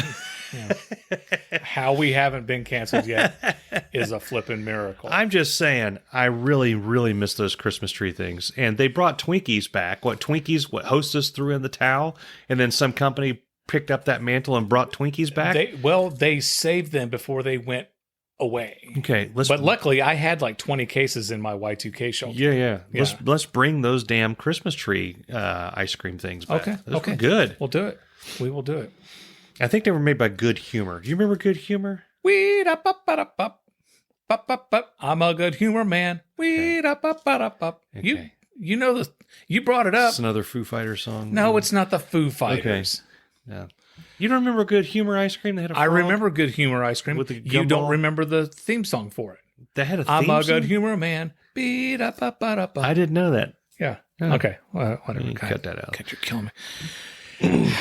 how we haven't been canceled yet is a flippin' miracle. I'm just saying, I really, really miss those Christmas tree things. And they brought Twinkies back. What Hostess threw in the towel, and then some company picked up that mantle and brought Twinkies back? They saved them before they went away. Okay, But luckily, I had like 20 cases in my Y2K shelter. Yeah. Let's bring those damn Christmas tree ice cream things back. Okay, Those okay. were good. We'll do it. We will do it. I think they were made by Good Humor. Do you remember Good Humor? Weed up, up, up, up, up, up, up. I'm a good humor man. Weed up, up, up, up. Okay. You know you brought it up. It's another Foo Fighters song. No, it's not the Foo Fighters. No. You don't remember Good Humor ice cream? They had a I frog? remember Good Humor ice cream. With the You gumball? don't remember the theme song for it. They had a theme I'm a song? good humor man. Beat up, up, up, up. I didn't know that. Yeah. Oh. Okay. Well, whatever. You cut that out. God, you're killing me.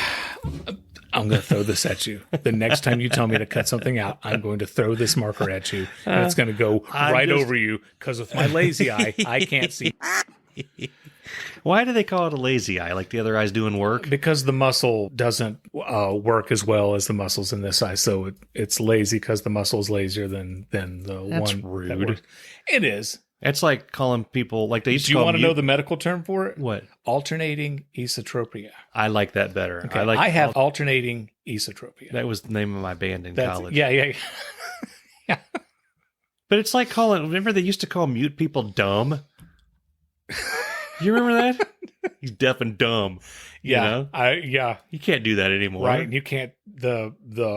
I'm going to throw this at you. The next time you tell me to cut something out, I'm going to throw this marker at you, and it's going to go right over you because with my lazy eye, I can't see. Why do they call it a lazy eye? Like the other eye's doing work? Because the muscle doesn't work as well as the muscles in this eye, so it's lazy because the muscle is lazier than the That's one. rude. That works. It is. It's like calling people like they used to Do you call want to know the medical term for it? What? Alternating esotropia. I like that better. Okay. I have alternating esotropia. that was the name of my band in college. Yeah. But it's like calling. Remember they used to call mute people dumb. You remember that? He's deaf and dumb. Yeah. You know? You can't do that anymore. Right. You can't the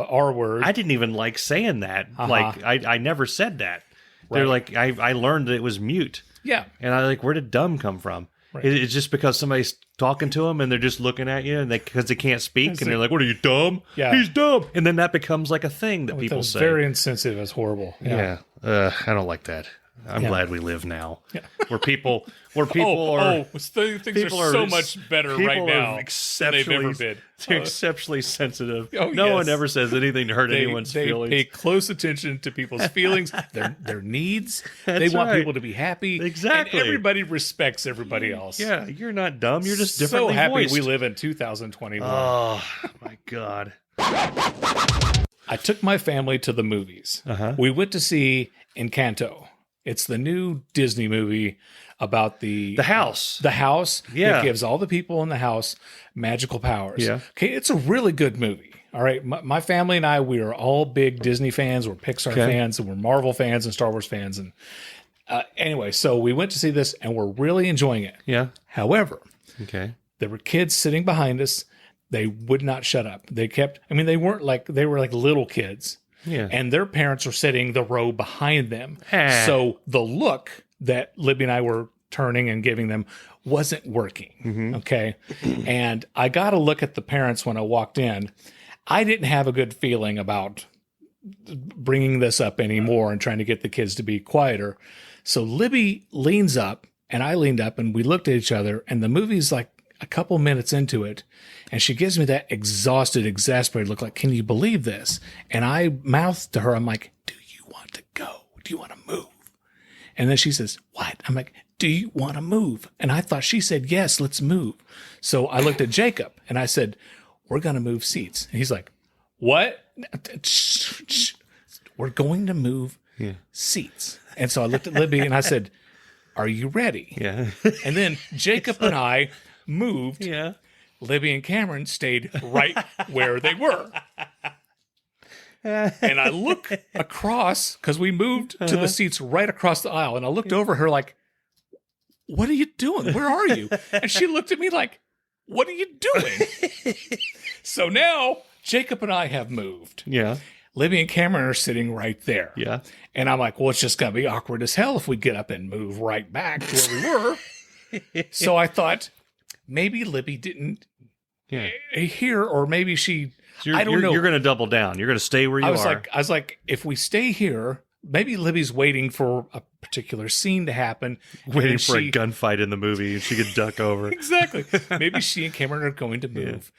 R word. I didn't even like saying that. Like I never said that. They're like I learned that it was mute. Yeah. And I like, where did dumb come from? Right. It's just because somebody's talking to them and they're just looking at you and because they can't speak and they're like, what are you, dumb? Yeah. He's dumb. And then that becomes like a thing that people say. Very insensitive. It's horrible. Yeah. I don't like that. I'm glad we live now. Yeah. Where people are things people are so are- much better people right are now than they've exceptionally ever been. they're exceptionally sensitive. Oh, no yes. one ever says anything to hurt anyone's they feelings. pay close attention to people's feelings, their needs. They That's want right. people to be happy. Exactly. And everybody respects everybody else. Yeah, you're not dumb. You're just So differently happy voiced. we live in 2021. Oh my god. I took my family to the movies. We went to see Encanto. It's the new Disney movie about the house. The house Yeah. that gives all the people in the house magical powers. Yeah. Okay, it's a really good movie. All right, my family and I, we are all big Disney fans. We're Pixar fans, and we're Marvel fans and Star Wars fans. And anyway, so we went to see this, and we're really enjoying it. Yeah. However, Okay. there were kids sitting behind us. They would not shut up. They were like little kids. Yeah. And their parents were sitting the row behind them. Ah. So the look that Libby and I were turning and giving them wasn't working. Okay. And I got a look at the parents when I walked in. I didn't have a good feeling about bringing this up anymore and trying to get the kids to be quieter. So Libby leans up and I leaned up and we looked at each other, and the movie's like a couple minutes into it, and she gives me that exhausted, exasperated look like, can you believe this? And I mouthed to her, I'm like, do you want to go? Do you want to move? And then she says, what? I'm like, do you want to move? And I thought she said, yes, let's move. So I looked at Jacob and I said, we're going to move seats. And he's like, what? We're going to move seats. And so I looked at Libby and I said, are you ready? Yeah. And then Jacob and I moved. Yeah. Libby and Cameron stayed right where they were. And I look across, because we moved to the seats right across the aisle, and I looked over her like, what are you doing? Where are you? And she looked at me like, what are you doing? So now Jacob and I have moved. Yeah. Libby and Cameron are sitting right there. Yeah. And I'm like, well, it's just going to be awkward as hell if we get up and move right back to where we were. So I thought, maybe Libby didn't hear, or maybe she, I don't know. You're going to double down. You're going to stay where you are. I was like, if we stay here, maybe Libby's waiting for a particular scene to happen. Waiting for a gunfight in the movie and she could duck over. Exactly. Maybe she and Cameron are going to move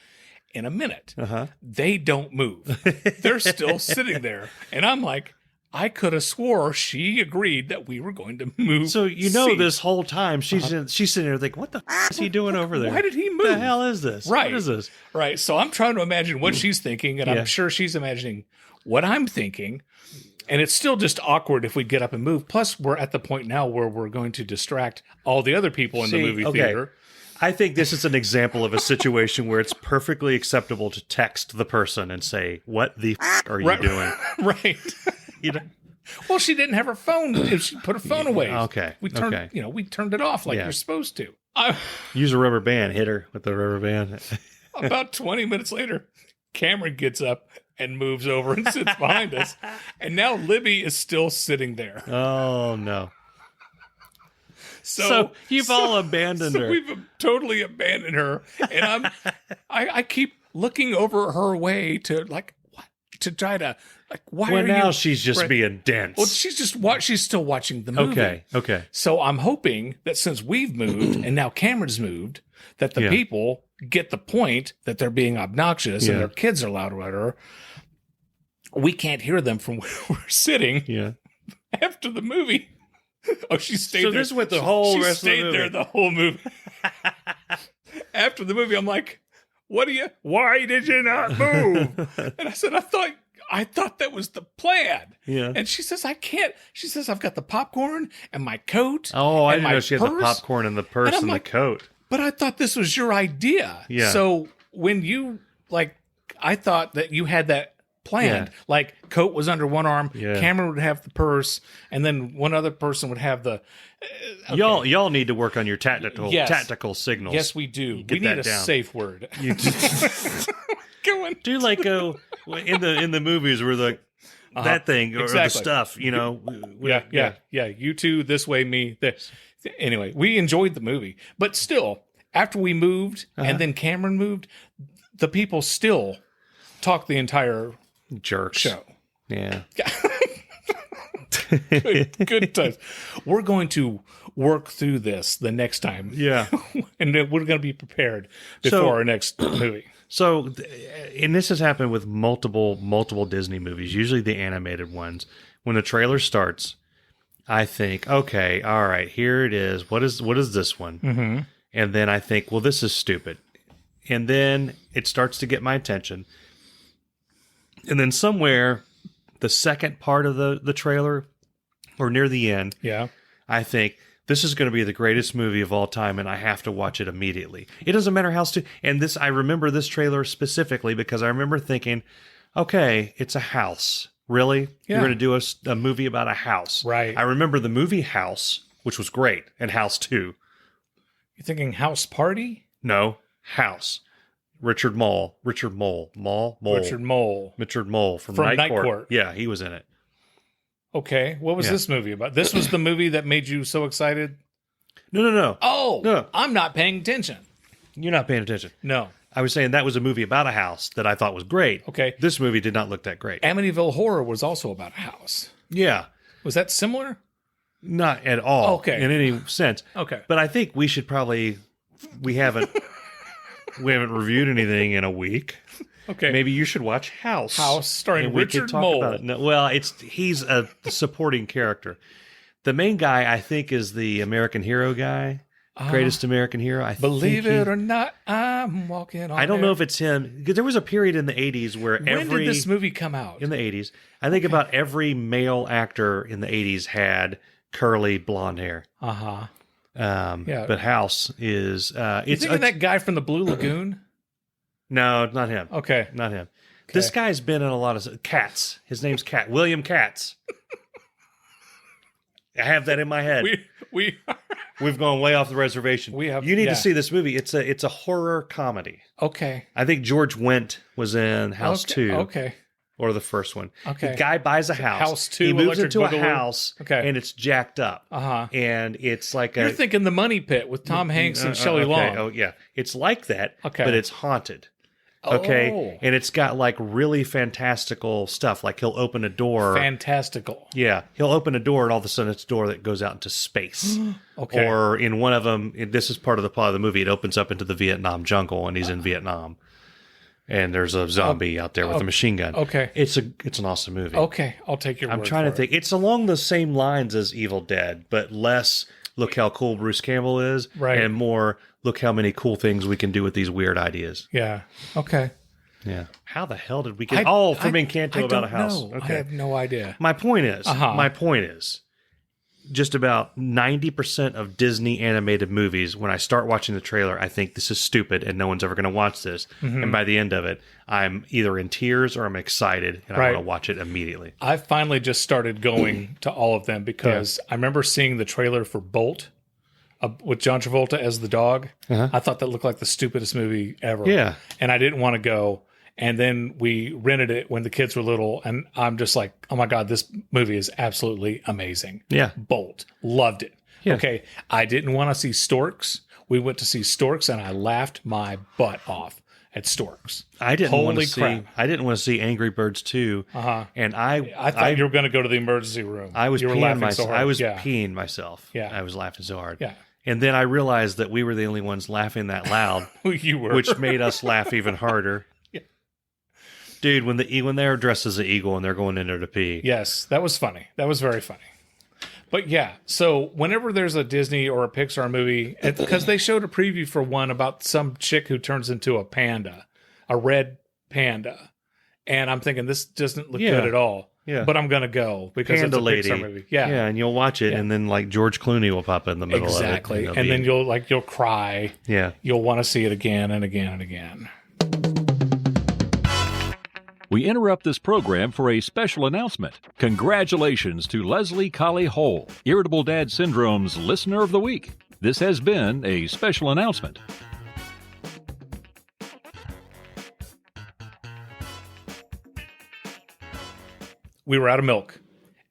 in a minute. They don't move. They're still sitting there. And I'm like, I could have swore she agreed that we were going to move. So this whole time she's sitting there thinking, what the is he doing over there? Why did he move? What the hell is this? Right. What is this? Right. So I'm trying to imagine what she's thinking, and I'm sure she's imagining what I'm thinking. And it's still just awkward if we get up and move. Plus, we're at the point now where we're going to distract all the other people in the movie theater. I think this is an example of a situation where it's perfectly acceptable to text the person and say, what the are you doing? Right. You know? Well, she didn't have her phone. She put her phone away. Okay. We turned, we turned it off like you're supposed to. Use a rubber band. Hit her with the rubber band. About 20 minutes later, Cameron gets up and moves over and sits behind us. And now Libby is still sitting there. Oh, no. So you've all abandoned her. We've totally abandoned her. And I keep looking over her way to to try to why well, are now you she's just being dense. Well, she's still watching the movie. Okay. So I'm hoping that since we've moved and now Cameron's moved, that the people get the point that they're being obnoxious and their kids are loud at her. We can't hear them from where we're sitting. Yeah. After the movie. Oh, she stayed there. So this went the whole she rest of the movie. She stayed there the whole movie. After the movie, I'm like, why did you not move? And I said, I thought that was the plan. Yeah. And she says, I can't. She says, I've got the popcorn and my coat. Oh, I and didn't know she had the purse. popcorn and the purse and the coat. But I thought this was your idea. Yeah. So when you, I thought that you had that planned. Yeah. Like, coat was under one arm, Cameron would have the purse, and then one other person would have the... Okay. Y'all need to work on your tactical signals. Yes, we do. We need a safe word. You do like in the movies where that thing or the stuff, Yeah. You two this way, me this. Anyway, we enjoyed the movie, but still, after we moved and then Cameron moved, the people still talk the entire jerks show. Yeah. Good times. We're going to work through this the next time. Yeah. And then we're going to be prepared before our next movie. So, and this has happened with multiple Disney movies, usually the animated ones. When the trailer starts, I think, okay, all right, here it is. What is this one? Mm-hmm. And then I think, well, this is stupid. And then it starts to get my attention. And then somewhere, the second part of the trailer, or near the end, I think, this is going to be the greatest movie of all time, and I have to watch it immediately. It doesn't matter how stupid. And I remember this trailer specifically because I remember thinking, okay, it's a house. Really? Yeah. You're going to do a movie about a house. Right. I remember the movie House, which was great, and House 2. You're thinking House Party? No, House. Richard Mole from Night Court. Yeah, he was in it. Okay, what was this movie about? This was the movie that made you so excited? No. Oh, no. I'm not paying attention. You're not paying attention. No. I was saying that was a movie about a house that I thought was great. Okay. This movie did not look that great. Amityville Horror was also about a house. Yeah. Was that similar? Not at all. Okay. In any sense. Okay. But I think we should probably... We haven't reviewed anything in a week. Okay. Maybe you should watch House. House, starring Richard Mole. No, well, he's a supporting character. The main guy, I think, is the American Hero guy. Greatest American Hero. Believe it or not, I'm walking on I don't know if it's him. Because there was a period in the 80s where when did this movie come out? In the 80s. I think about every male actor in the 80s had curly blonde hair. Uh-huh. But House is... you think of that guy from the Blue Lagoon? No, not him. Okay. Not him. Okay. This guy's been in a lot of... Katz. His name's Katz. William Katz. I have that in my head. We've gone way off the reservation. You need to see this movie. It's a horror comedy. Okay. I think George Wendt was in House 2. Okay. Or the first one. Okay. The guy buys a house. House 2. He moves Electric into a Boogaloo. house. Okay. And it's jacked up. Uh-huh. And it's like You're thinking The Money Pit with Tom Hanks and Shelley Long. Oh, yeah. It's like that. Okay. But it's haunted. Okay. Oh. And it's got like really fantastical stuff. Like he'll open a door. Fantastical. Yeah. He'll open a door and all of a sudden it's a door that goes out into space. Okay. Or in one of them, this is part of the plot of the movie, it opens up into the Vietnam jungle and he's in Vietnam. And there's a zombie out there with a machine gun. Okay. It's an awesome movie. Okay. I'll take your word I'm trying to think. It's along the same lines as Evil Dead, but less look how cool Bruce Campbell is. Right. And more look how many cool things we can do with these weird ideas. Yeah. Okay. Yeah. How the hell did we get from Encanto about a house? Okay. I have no idea. My point is, just about 90% of Disney animated movies, when I start watching the trailer, I think this is stupid and no one's ever going to watch this. Mm-hmm. And by the end of it, I'm either in tears or I'm excited and I want to watch it immediately. I finally just started going to all of them because I remember seeing the trailer for Bolt with John Travolta as the dog. Uh-huh. I thought that looked like the stupidest movie ever. Yeah. And I didn't want to go. And then we rented it when the kids were little, and I'm just like, oh my God, this movie is absolutely amazing. Yeah. Bolt. Loved it. Yeah. Okay. I didn't want to see Storks. We went to see Storks, and I laughed my butt off at Storks. I didn't want to see Angry Birds 2. Uh-huh. And I thought you were going to go to the emergency room. I was peeing myself. So hard. I was peeing myself. Yeah. I was laughing so hard. Yeah. And then I realized that we were the only ones laughing that loud. You were. Which made us laugh even harder. Dude, when they're dressed as an eagle and they're going in there to pee. Yes, that was funny. That was very funny. But yeah, so whenever there's a Disney or a Pixar movie, because they showed a preview for one about some chick who turns into a panda, a red panda. And I'm thinking, this doesn't look good at all. Yeah. But I'm going to go because Panda it's a lady. Pixar movie. Yeah. Yeah, and you'll watch it, and then like George Clooney will pop in the middle of it. Exactly. And then you'll cry. Yeah. You'll want to see it again and again and again. We interrupt this program for a special announcement. Congratulations to Leslie Colley Hole, Irritable Dad Syndrome's Listener of the Week. This has been a special announcement. We were out of milk,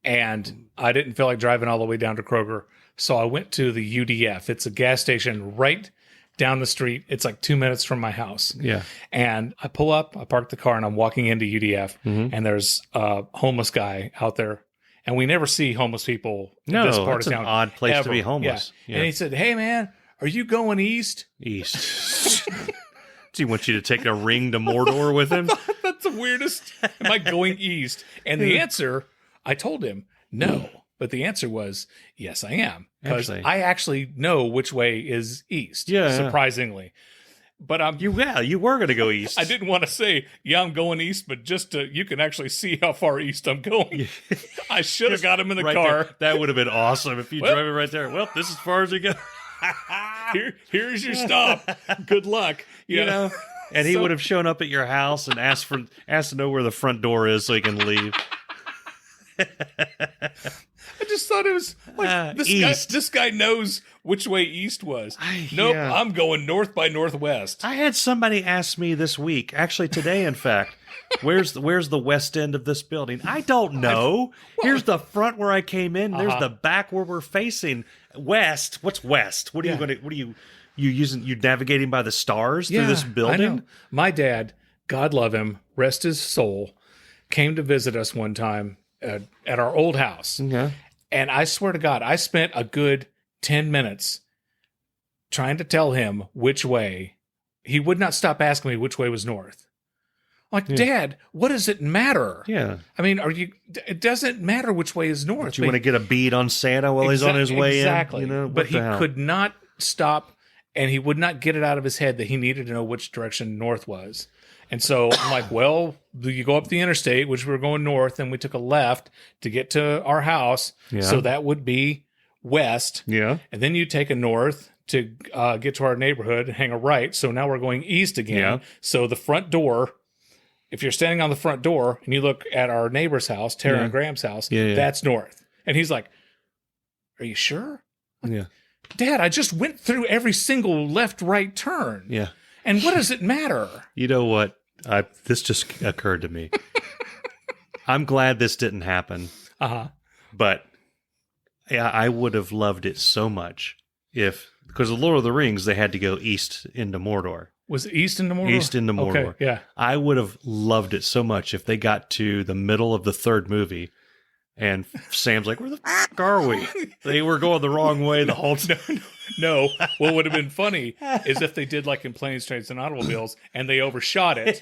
and I didn't feel like driving all the way down to Kroger, so I went to the UDF. It's a gas station right down the street. It's like 2 minutes from my house. Yeah. And I pull up, I park the car, and I'm walking into UDF, and there's a homeless guy out there. And we never see homeless people in this part of town. An odd place ever. to be homeless. Yeah. And he said, "Hey, man, are you going east?" East. Does he want you to take a ring to Mordor with him? That's the weirdest. Am I going east? And the answer, I told him, no. But the answer was, yes, I am. Because I actually know which way is east, surprisingly. But you were going to go east. I didn't want to say, I'm going east, but just you can actually see how far east I'm going. I should have got him in the car. There. That would have been awesome if you drove it right there. Well, this is as far as you go. Here's your stop. Good luck. You know? And he would have shown up at your house and asked to know where the front door is so he can leave. I just thought it was like this guy knows which way east was. I'm going north by northwest. I had somebody ask me this week, actually today, in fact, where's the west end of this building? I don't know. Here's the front where I came in. There's the back where we're facing. West. What's west? What are you navigating by the stars through this building? I know. My dad, God love him, rest his soul, came to visit us one time at our old house. Yeah. And I swear to God, I spent a good 10 minutes trying to tell him which way. He would not stop asking me which way was north. I'm like, Dad, what does it matter? Yeah. I mean, it doesn't matter which way is north. Do you want to get a bead on Santa while he's on his way exactly. in? Exactly. But he could not stop, and he would not get it out of his head that he needed to know which direction north was. And so I'm like, well, you go up the interstate, which we were going north, and we took a left to get to our house. Yeah. So that would be west. Yeah. And then you take a north to get to our neighborhood and hang a right. So now we're going east again. Yeah. So the front door, if you're standing on the front door and you look at our neighbor's house, Tara and Graham's house, that's north. And he's like, are you sure? Yeah. Dad, I just went through every single left-right turn. Yeah. And what does it matter? You know what? This just occurred to me. I'm glad this didn't happen. But I would have loved it so much because the Lord of the Rings, they had to go east into Mordor. Was it east into Mordor? East into Mordor. Okay, yeah. I would have loved it so much if they got to the middle of the third movie and Sam's like, where the f*** are we? They were going the wrong way the whole time. No. What would have been funny is if they did like in Planes, Trains, and Automobiles and they overshot it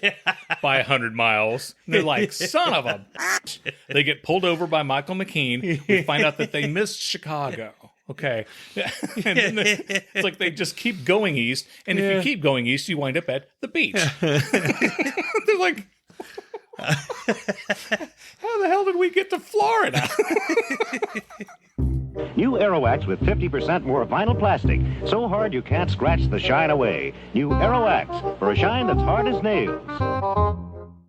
by 100 miles. And they're like, son of a bitch. They get pulled over by Michael McKean. We find out that they missed Chicago. Okay. And then it's like they just keep going east. And if you keep going east, you wind up at the beach. They're like, how the hell did we get to Florida? New Aerowax with 50% more vinyl plastic. So hard you can't scratch the shine away. New Aerowax for a shine that's hard as nails.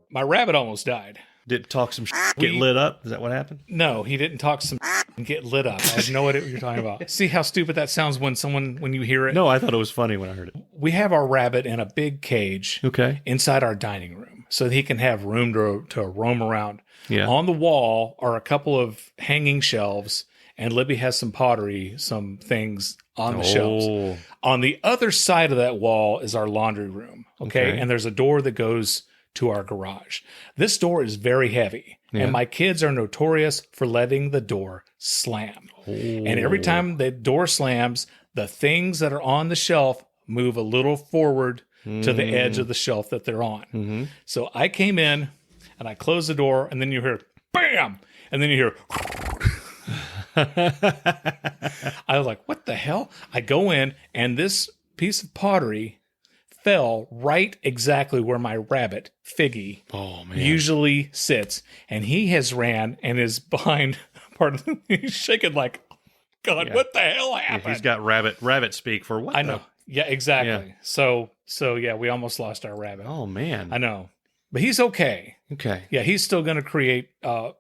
My rabbit almost died. Did talk some get lit up? Is that what happened? No, he didn't talk some and get lit up. I have no idea what you're talking about. See how stupid that sounds when you hear it? No, I thought it was funny when I heard it. We have our rabbit in a big cage inside our dining room so that he can have room to roam around. Yeah. On the wall are a couple of hanging shelves, and Libby has some pottery, some things on the shelves. On the other side of that wall is our laundry room. Okay. And there's a door that goes to our garage. This door is very heavy, and my kids are notorious for letting the door slam. And every time the door slams, the things that are on the shelf move a little forward to the edge of the shelf that they're on. So I came in and I closed the door, and then you hear bam, and then you hear I was like, what the hell? I go in, and this piece of pottery fell right exactly where my rabbit, Figgy, usually sits. And he has ran and is behind part of the, he's shaking like, God, what the hell happened? Yeah, he's got rabbit speak for what? I know. Yeah, exactly. Yeah. So yeah, we almost lost our rabbit. Oh, man. I know. But he's okay. Okay. Yeah, he's still going to create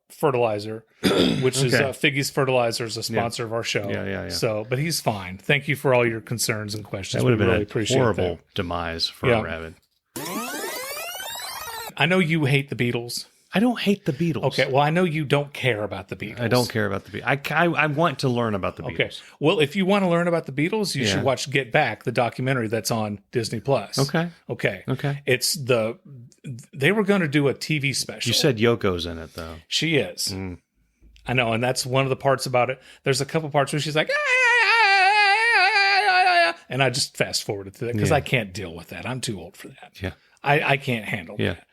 fertilizer, which is Figgy's Fertilizer is a sponsor of our show. Yeah. So, but he's fine. Thank you for all your concerns and questions. That would have been really a horrible demise for a rabbit. I know you hate the Beatles. I don't hate the Beatles. Okay, well, I know you don't care about the Beatles. I don't care about the Beatles. I want to learn about the Beatles. Okay. Well, if you want to learn about the Beatles, you should watch Get Back, the documentary that's on Disney Plus. Okay. It's they were going to do a TV special. You said Yoko's in it, though. She is. I know, and that's one of the parts about it. There's a couple parts where she's like, and I just fast forwarded to that because I can't deal with that. I'm too old for that. Yeah. I can't handle that.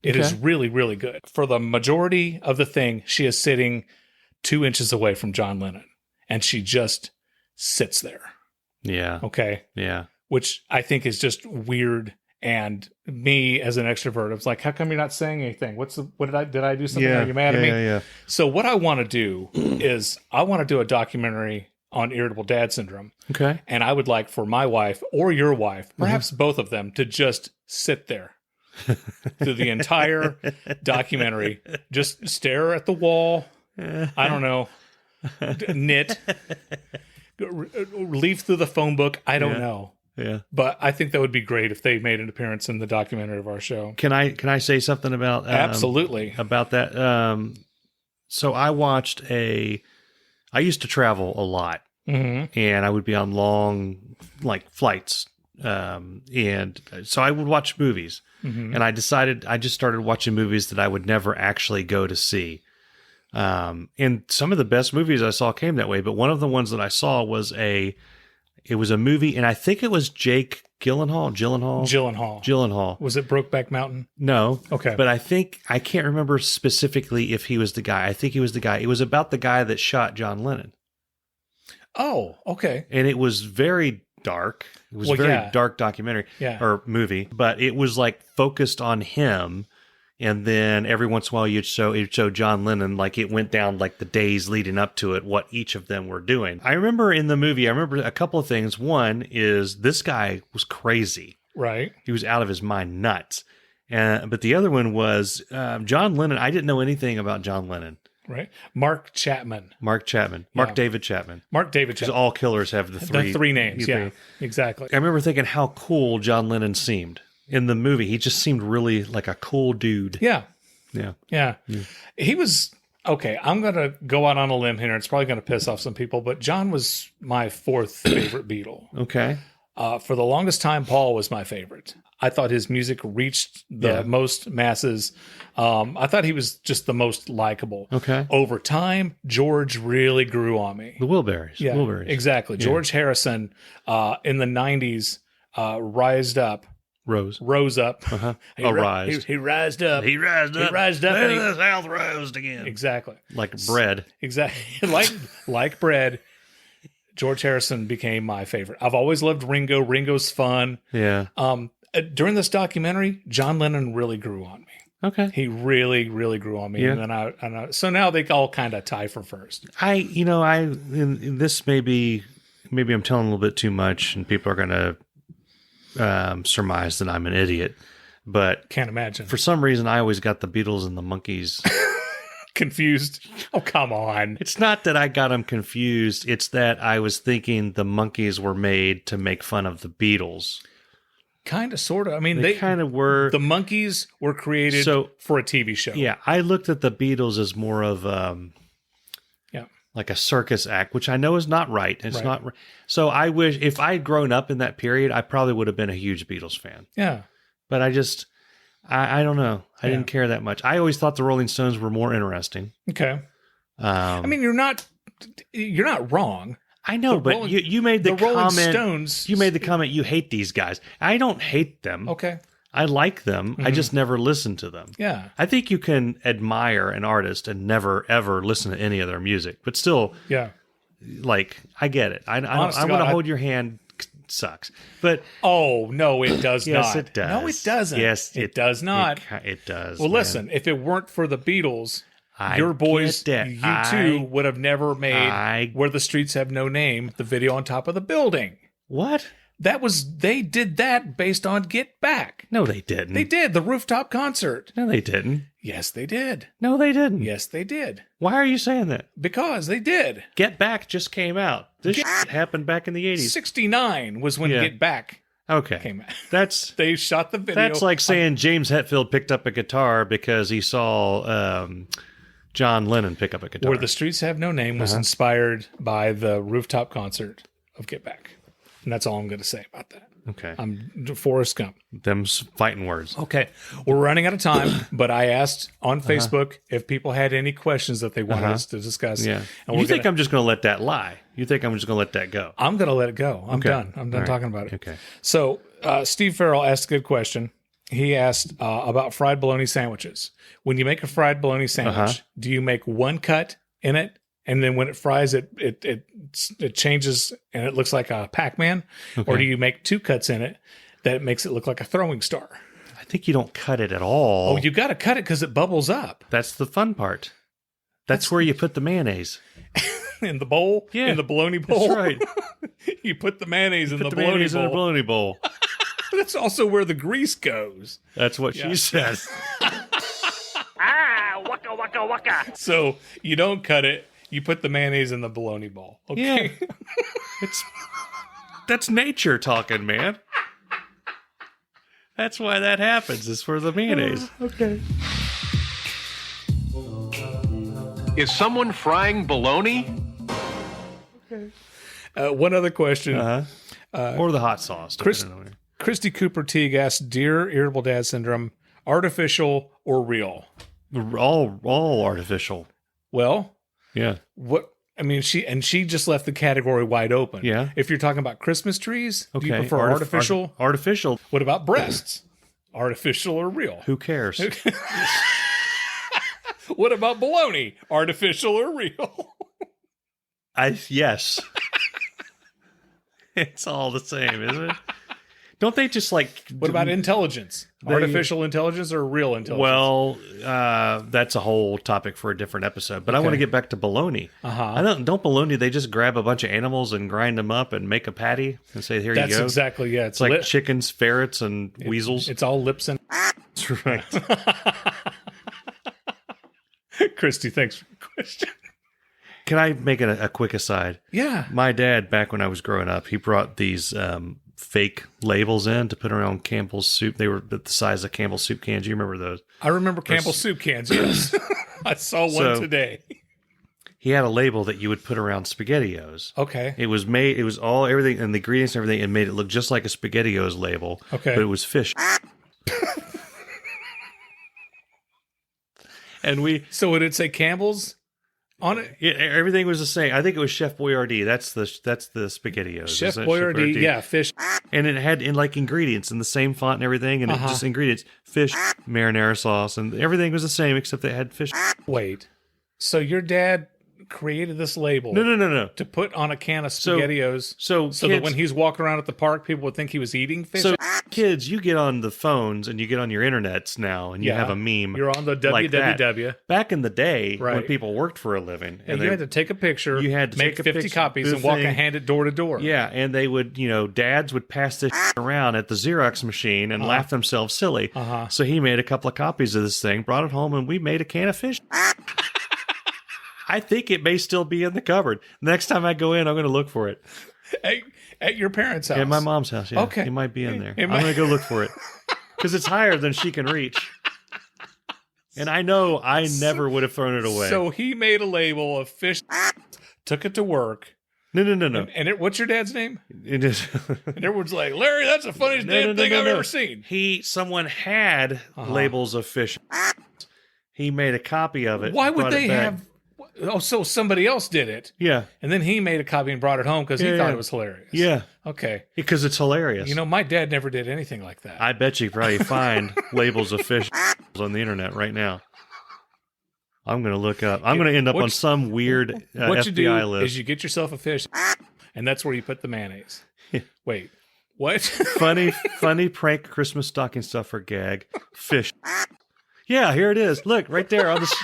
It is really, really good. For the majority of the thing, she is sitting 2 inches away from John Lennon, and she just sits there. Yeah. Okay. Yeah. Which I think is just weird. And me as an extrovert, I was like, how come you're not saying anything? What did I do something? Are you mad at me? Yeah. So what I want to do is I want to do a documentary on irritable dad syndrome. Okay. And I would like for my wife or your wife, perhaps both of them, to just sit there through the entire documentary. Just stare at the wall. I don't know. Knit. Leaf through the phone book. I don't know. Yeah. But I think that would be great if they made an appearance in the documentary of our show. Can I say something about absolutely about that? So I used to travel a lot, and I would be on long flights, and so I would watch movies. And I decided I just started watching movies that I would never actually go to see. And some of the best movies I saw came that way. But one of the ones that I saw was a movie, and I think it was Jake Gyllenhaal. Was it Brokeback Mountain? No. Okay. But I can't remember specifically if he was the guy. I think he was the guy. It was about the guy that shot John Lennon. Oh, okay. And it was very dark. It was a very dark documentary or movie, but it was focused on him. And then every once in a while it'd show John Lennon, it went down the days leading up to it, what each of them were doing. I remember in the movie, a couple of things. One is this guy was crazy. Right. He was out of his mind nuts. But the other one was John Lennon. I didn't know anything about John Lennon. Right. Mark David Chapman. Mark David Chapman. Because all killers have the three names. Yeah, exactly. I remember thinking how cool John Lennon seemed. In the movie, he just seemed really like a cool dude. Yeah. He was, okay, I'm going to go out on a limb here. It's probably going to piss off some people, but John was my fourth favorite Beatle. Okay. For the longest time, Paul was my favorite. I thought his music reached the most masses. I thought he was just the most likable. Okay. Over time, George really grew on me. The Wilburys. Yeah, exactly. Yeah. George Harrison in the 90s rose up. Uh-huh. He rised up. He rised up. The South rose again. Exactly. Like bread. Exactly. like bread. George Harrison became my favorite. I've always loved Ringo. Ringo's fun. Yeah. During this documentary, John Lennon really grew on me. Okay. He really, really grew on me. Yeah. And then so now they all kind of tie for first. This maybe I'm telling a little bit too much, and people are going to surmise that I'm an idiot. But Can't imagine. for some reason, I always got the Beatles and the Monkees Confused. Oh, come on. It's not that I got them confused. It's that I was thinking the Monkees were made to make fun of the Beatles. Kind of, sort of. I mean, They kind of were. The Monkees were created for a TV show. Yeah, I looked at the Beatles as more of like a circus act, which I know is not right. It's Right. not. So I wish if I had grown up in that period, I probably would have been a huge Beatles fan. Yeah. But I don't know. I didn't care that much. I always thought the Rolling Stones were more interesting. Okay. I mean, you're not wrong. I know, but you made the Rolling comment. Stones. You made the comment. You hate these guys. I don't hate them. Okay. I like them. I just never listen to them. Yeah. I think you can admire an artist and never ever listen to any of their music, but still, Yeah. like I get it. I want to hold your hand. Sucks, but oh no, it does not. Yes, it does. No, it doesn't. Yes, it does not. It does. Well, man. listen, if it weren't for the Beatles, I your boys, get you that. two, would have never made "Where the Streets Have No Name," the video on top of the building. What? They did that based on Get Back. No, they didn't. They did the rooftop concert. No, they didn't. Yes, they did. No, they didn't. Yes, they did. Why are you saying that? Because they did. Get Back just came out. This shit happened back in the 80s. 69 was when Get Back Okay. came out. That's They shot the video. That's like saying James Hetfield picked up a guitar because he saw John Lennon pick up a guitar. Where the Streets Have No Name was inspired by the rooftop concert of Get Back. And that's all I'm going to say about that. Okay. I'm Forrest Gump. Them's fighting words. Okay. We're running out of time, but I asked on Facebook if people had any questions that they wanted us to discuss. Yeah. And You think I'm just going to let that lie? You think I'm just going to let that go? I'm going to let it go. I'm Okay. done. I'm done All right. talking about it. Okay. So Steve Farrell asked a good question. He asked about fried bologna sandwiches. When you make a fried bologna sandwich, do you make one cut in it, and then when it fries, it changes and it looks like a Pac-Man, or do you make two cuts in it that makes it look like a throwing star? I think you don't cut it at all. Oh, you got to cut it because it bubbles up That's the fun part. That's where you put the mayonnaise. in the bowl. Yeah. In the bologna bowl. That's right. You put the mayonnaise in Put the the bologna mayonnaise in the bowl. bologna bowl. That's also where the grease goes. That's what she says. Waka, waka, waka. So you don't cut it. You put the mayonnaise in the bologna bowl. Okay. Yeah. That's nature talking, man. That's why that happens, is for the mayonnaise. Okay. Is someone frying bologna? One other question. Or the hot sauce. Christy Cooper Teague asked, "Dear Irritable Dad Syndrome, artificial or real?" All artificial. Well, Yeah. what I mean, she just left the category wide open. Yeah. If you're talking about Christmas trees, do you Okay. prefer artificial? Artificial. What about breasts? Artificial or real? Who cares? What about bologna? Artificial or real? Yes. It's all the same, isn't it? Don't they just like... What about intelligence? Artificial intelligence or real intelligence? Well, that's a whole topic for a different episode. But I want to get back to bologna. I don't bologna. They just grab a bunch of animals and grind them up and make a patty and say, "Here That's you go." exactly, yeah. It's like chickens, ferrets, and weasels. It's all lips and... That's right. Christy, thanks for the question. Can I make a quick aside? Yeah. My dad, back when I was growing up, he brought these fake labels in to put around Campbell's soup. They were the size of Campbell's soup cans. You remember those? I remember Campbell's soup cans, yes. I saw one today. He had a label that you would put around SpaghettiOs. Okay. It was all everything and the ingredients and everything, and made it look just like a SpaghettiOs label. Okay. But it was fish. And So would it say Campbell's on it? everything was the same. I think it was Chef Boyardee. That's the SpaghettiOs. Chef Is that Boyardee, yeah, fish. And it had ingredients in the same font and everything, and it just ingredients: fish, marinara sauce, and everything was the same except it had fish. Wait. So your dad created this label No. to put on a can of SpaghettiOs So that when he's walking around at the park, people would think he was eating fish? So kids, you get on the phones and you get on your internets now and you have a meme. You're on the like www. that. Back in the day when Right. people worked for a living. And you had to take a picture, you had to make take a 50 picture, copies, do and the walk thing. and hand it door to door. Yeah, and they would, dads would pass this around at the Xerox machine and laugh themselves silly. So he made a couple of copies of this thing, brought it home, and we made a can of fish. I think it may still be in the cupboard. Next time I go in, I'm going to look for it. At your parents' house. At my mom's house, yeah. Okay. It might be in there. It I'm might- going to go look for it. Because it's higher than she can reach. And I know I never would have thrown it away. So he made a label of fish, took it to work. No. And what's your dad's name? It is. And everyone's like, Larry, that's the funniest damn thing I've ever seen. Someone had labels of fish. He made a copy of it. Why would brought it they back. have... Oh, so somebody else did it. Yeah. And then he made a copy and brought it home because he thought it was hilarious. Yeah. Okay. Because it's hilarious. My dad never did anything like that. I bet you probably find labels of fish on the internet right now. I'm going to look up. I'm going to end up on some weird what FBI you do list. is you get yourself a fish, and that's where you put the mayonnaise. Wait, what? funny prank Christmas stocking stuffer gag. Fish. Yeah, here it is. Look, right there on the...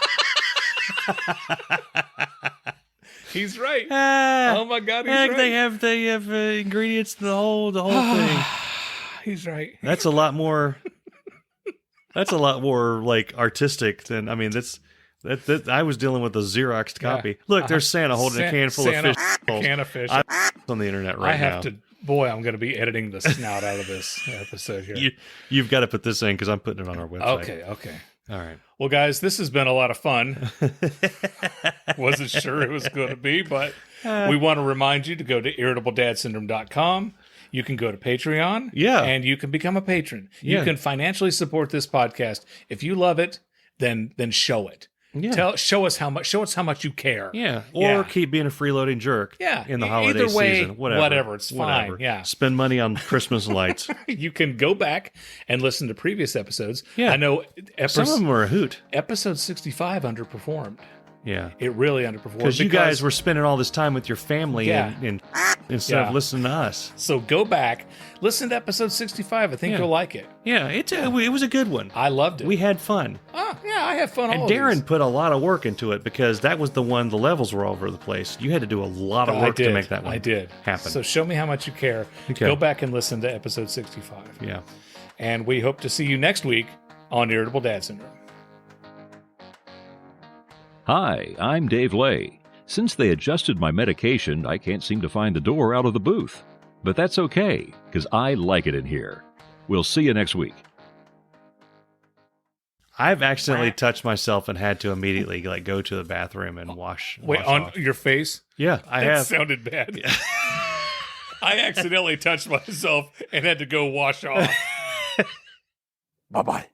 He's right. Oh my God, he's right. They have ingredients to the whole thing. He's right. That's a lot more. That's a lot more like artistic than that. I was dealing with a Xerox copy. Look, there's Santa holding a can full of fish. Can of fish. On the internet right now. I have to. Boy, I'm going to be editing the snout out of this episode here. You've got to put this in because I'm putting it on our website. Okay. All right. Well, guys, this has been a lot of fun. Wasn't sure it was going to be, but we want to remind you to go to irritabledadsyndrome.com. You can go to Patreon. Yeah. And you can become a patron. You can financially support this podcast. If you love it, then show it. Yeah. Show us how much you care. Yeah. Or keep being a freeloading jerk. Yeah. In the holiday Either way, season. Whatever. It's fine. Yeah. Spend money on Christmas lights. You can go back and listen to previous episodes. Yeah. I know Some of them were a hoot. episode 65 underperformed. Yeah. It really underperformed. Because you guys were spending all this time with your family and instead of listening to us. So go back, listen to episode 65. I think you'll like it. Yeah, it was a good one. I loved it. We had fun. Yeah, I have fun. And Darin put a lot of work into it because that was the one, the levels were all over the place. You had to do a lot of work to make that one happen. So show me how much you care. Okay. Go back and listen to episode 65. Yeah. And we hope to see you next week on Irritable Dad Syndrome. Hi, I'm Dave Lay. Since they adjusted my medication, I can't seem to find the door out of the booth. But that's okay, because I like it in here. We'll see you next week. I've accidentally touched myself and had to immediately go to the bathroom and wash on off. your face? Yeah, I That have. sounded bad. Yeah. I accidentally touched myself and had to go wash off. Bye-bye.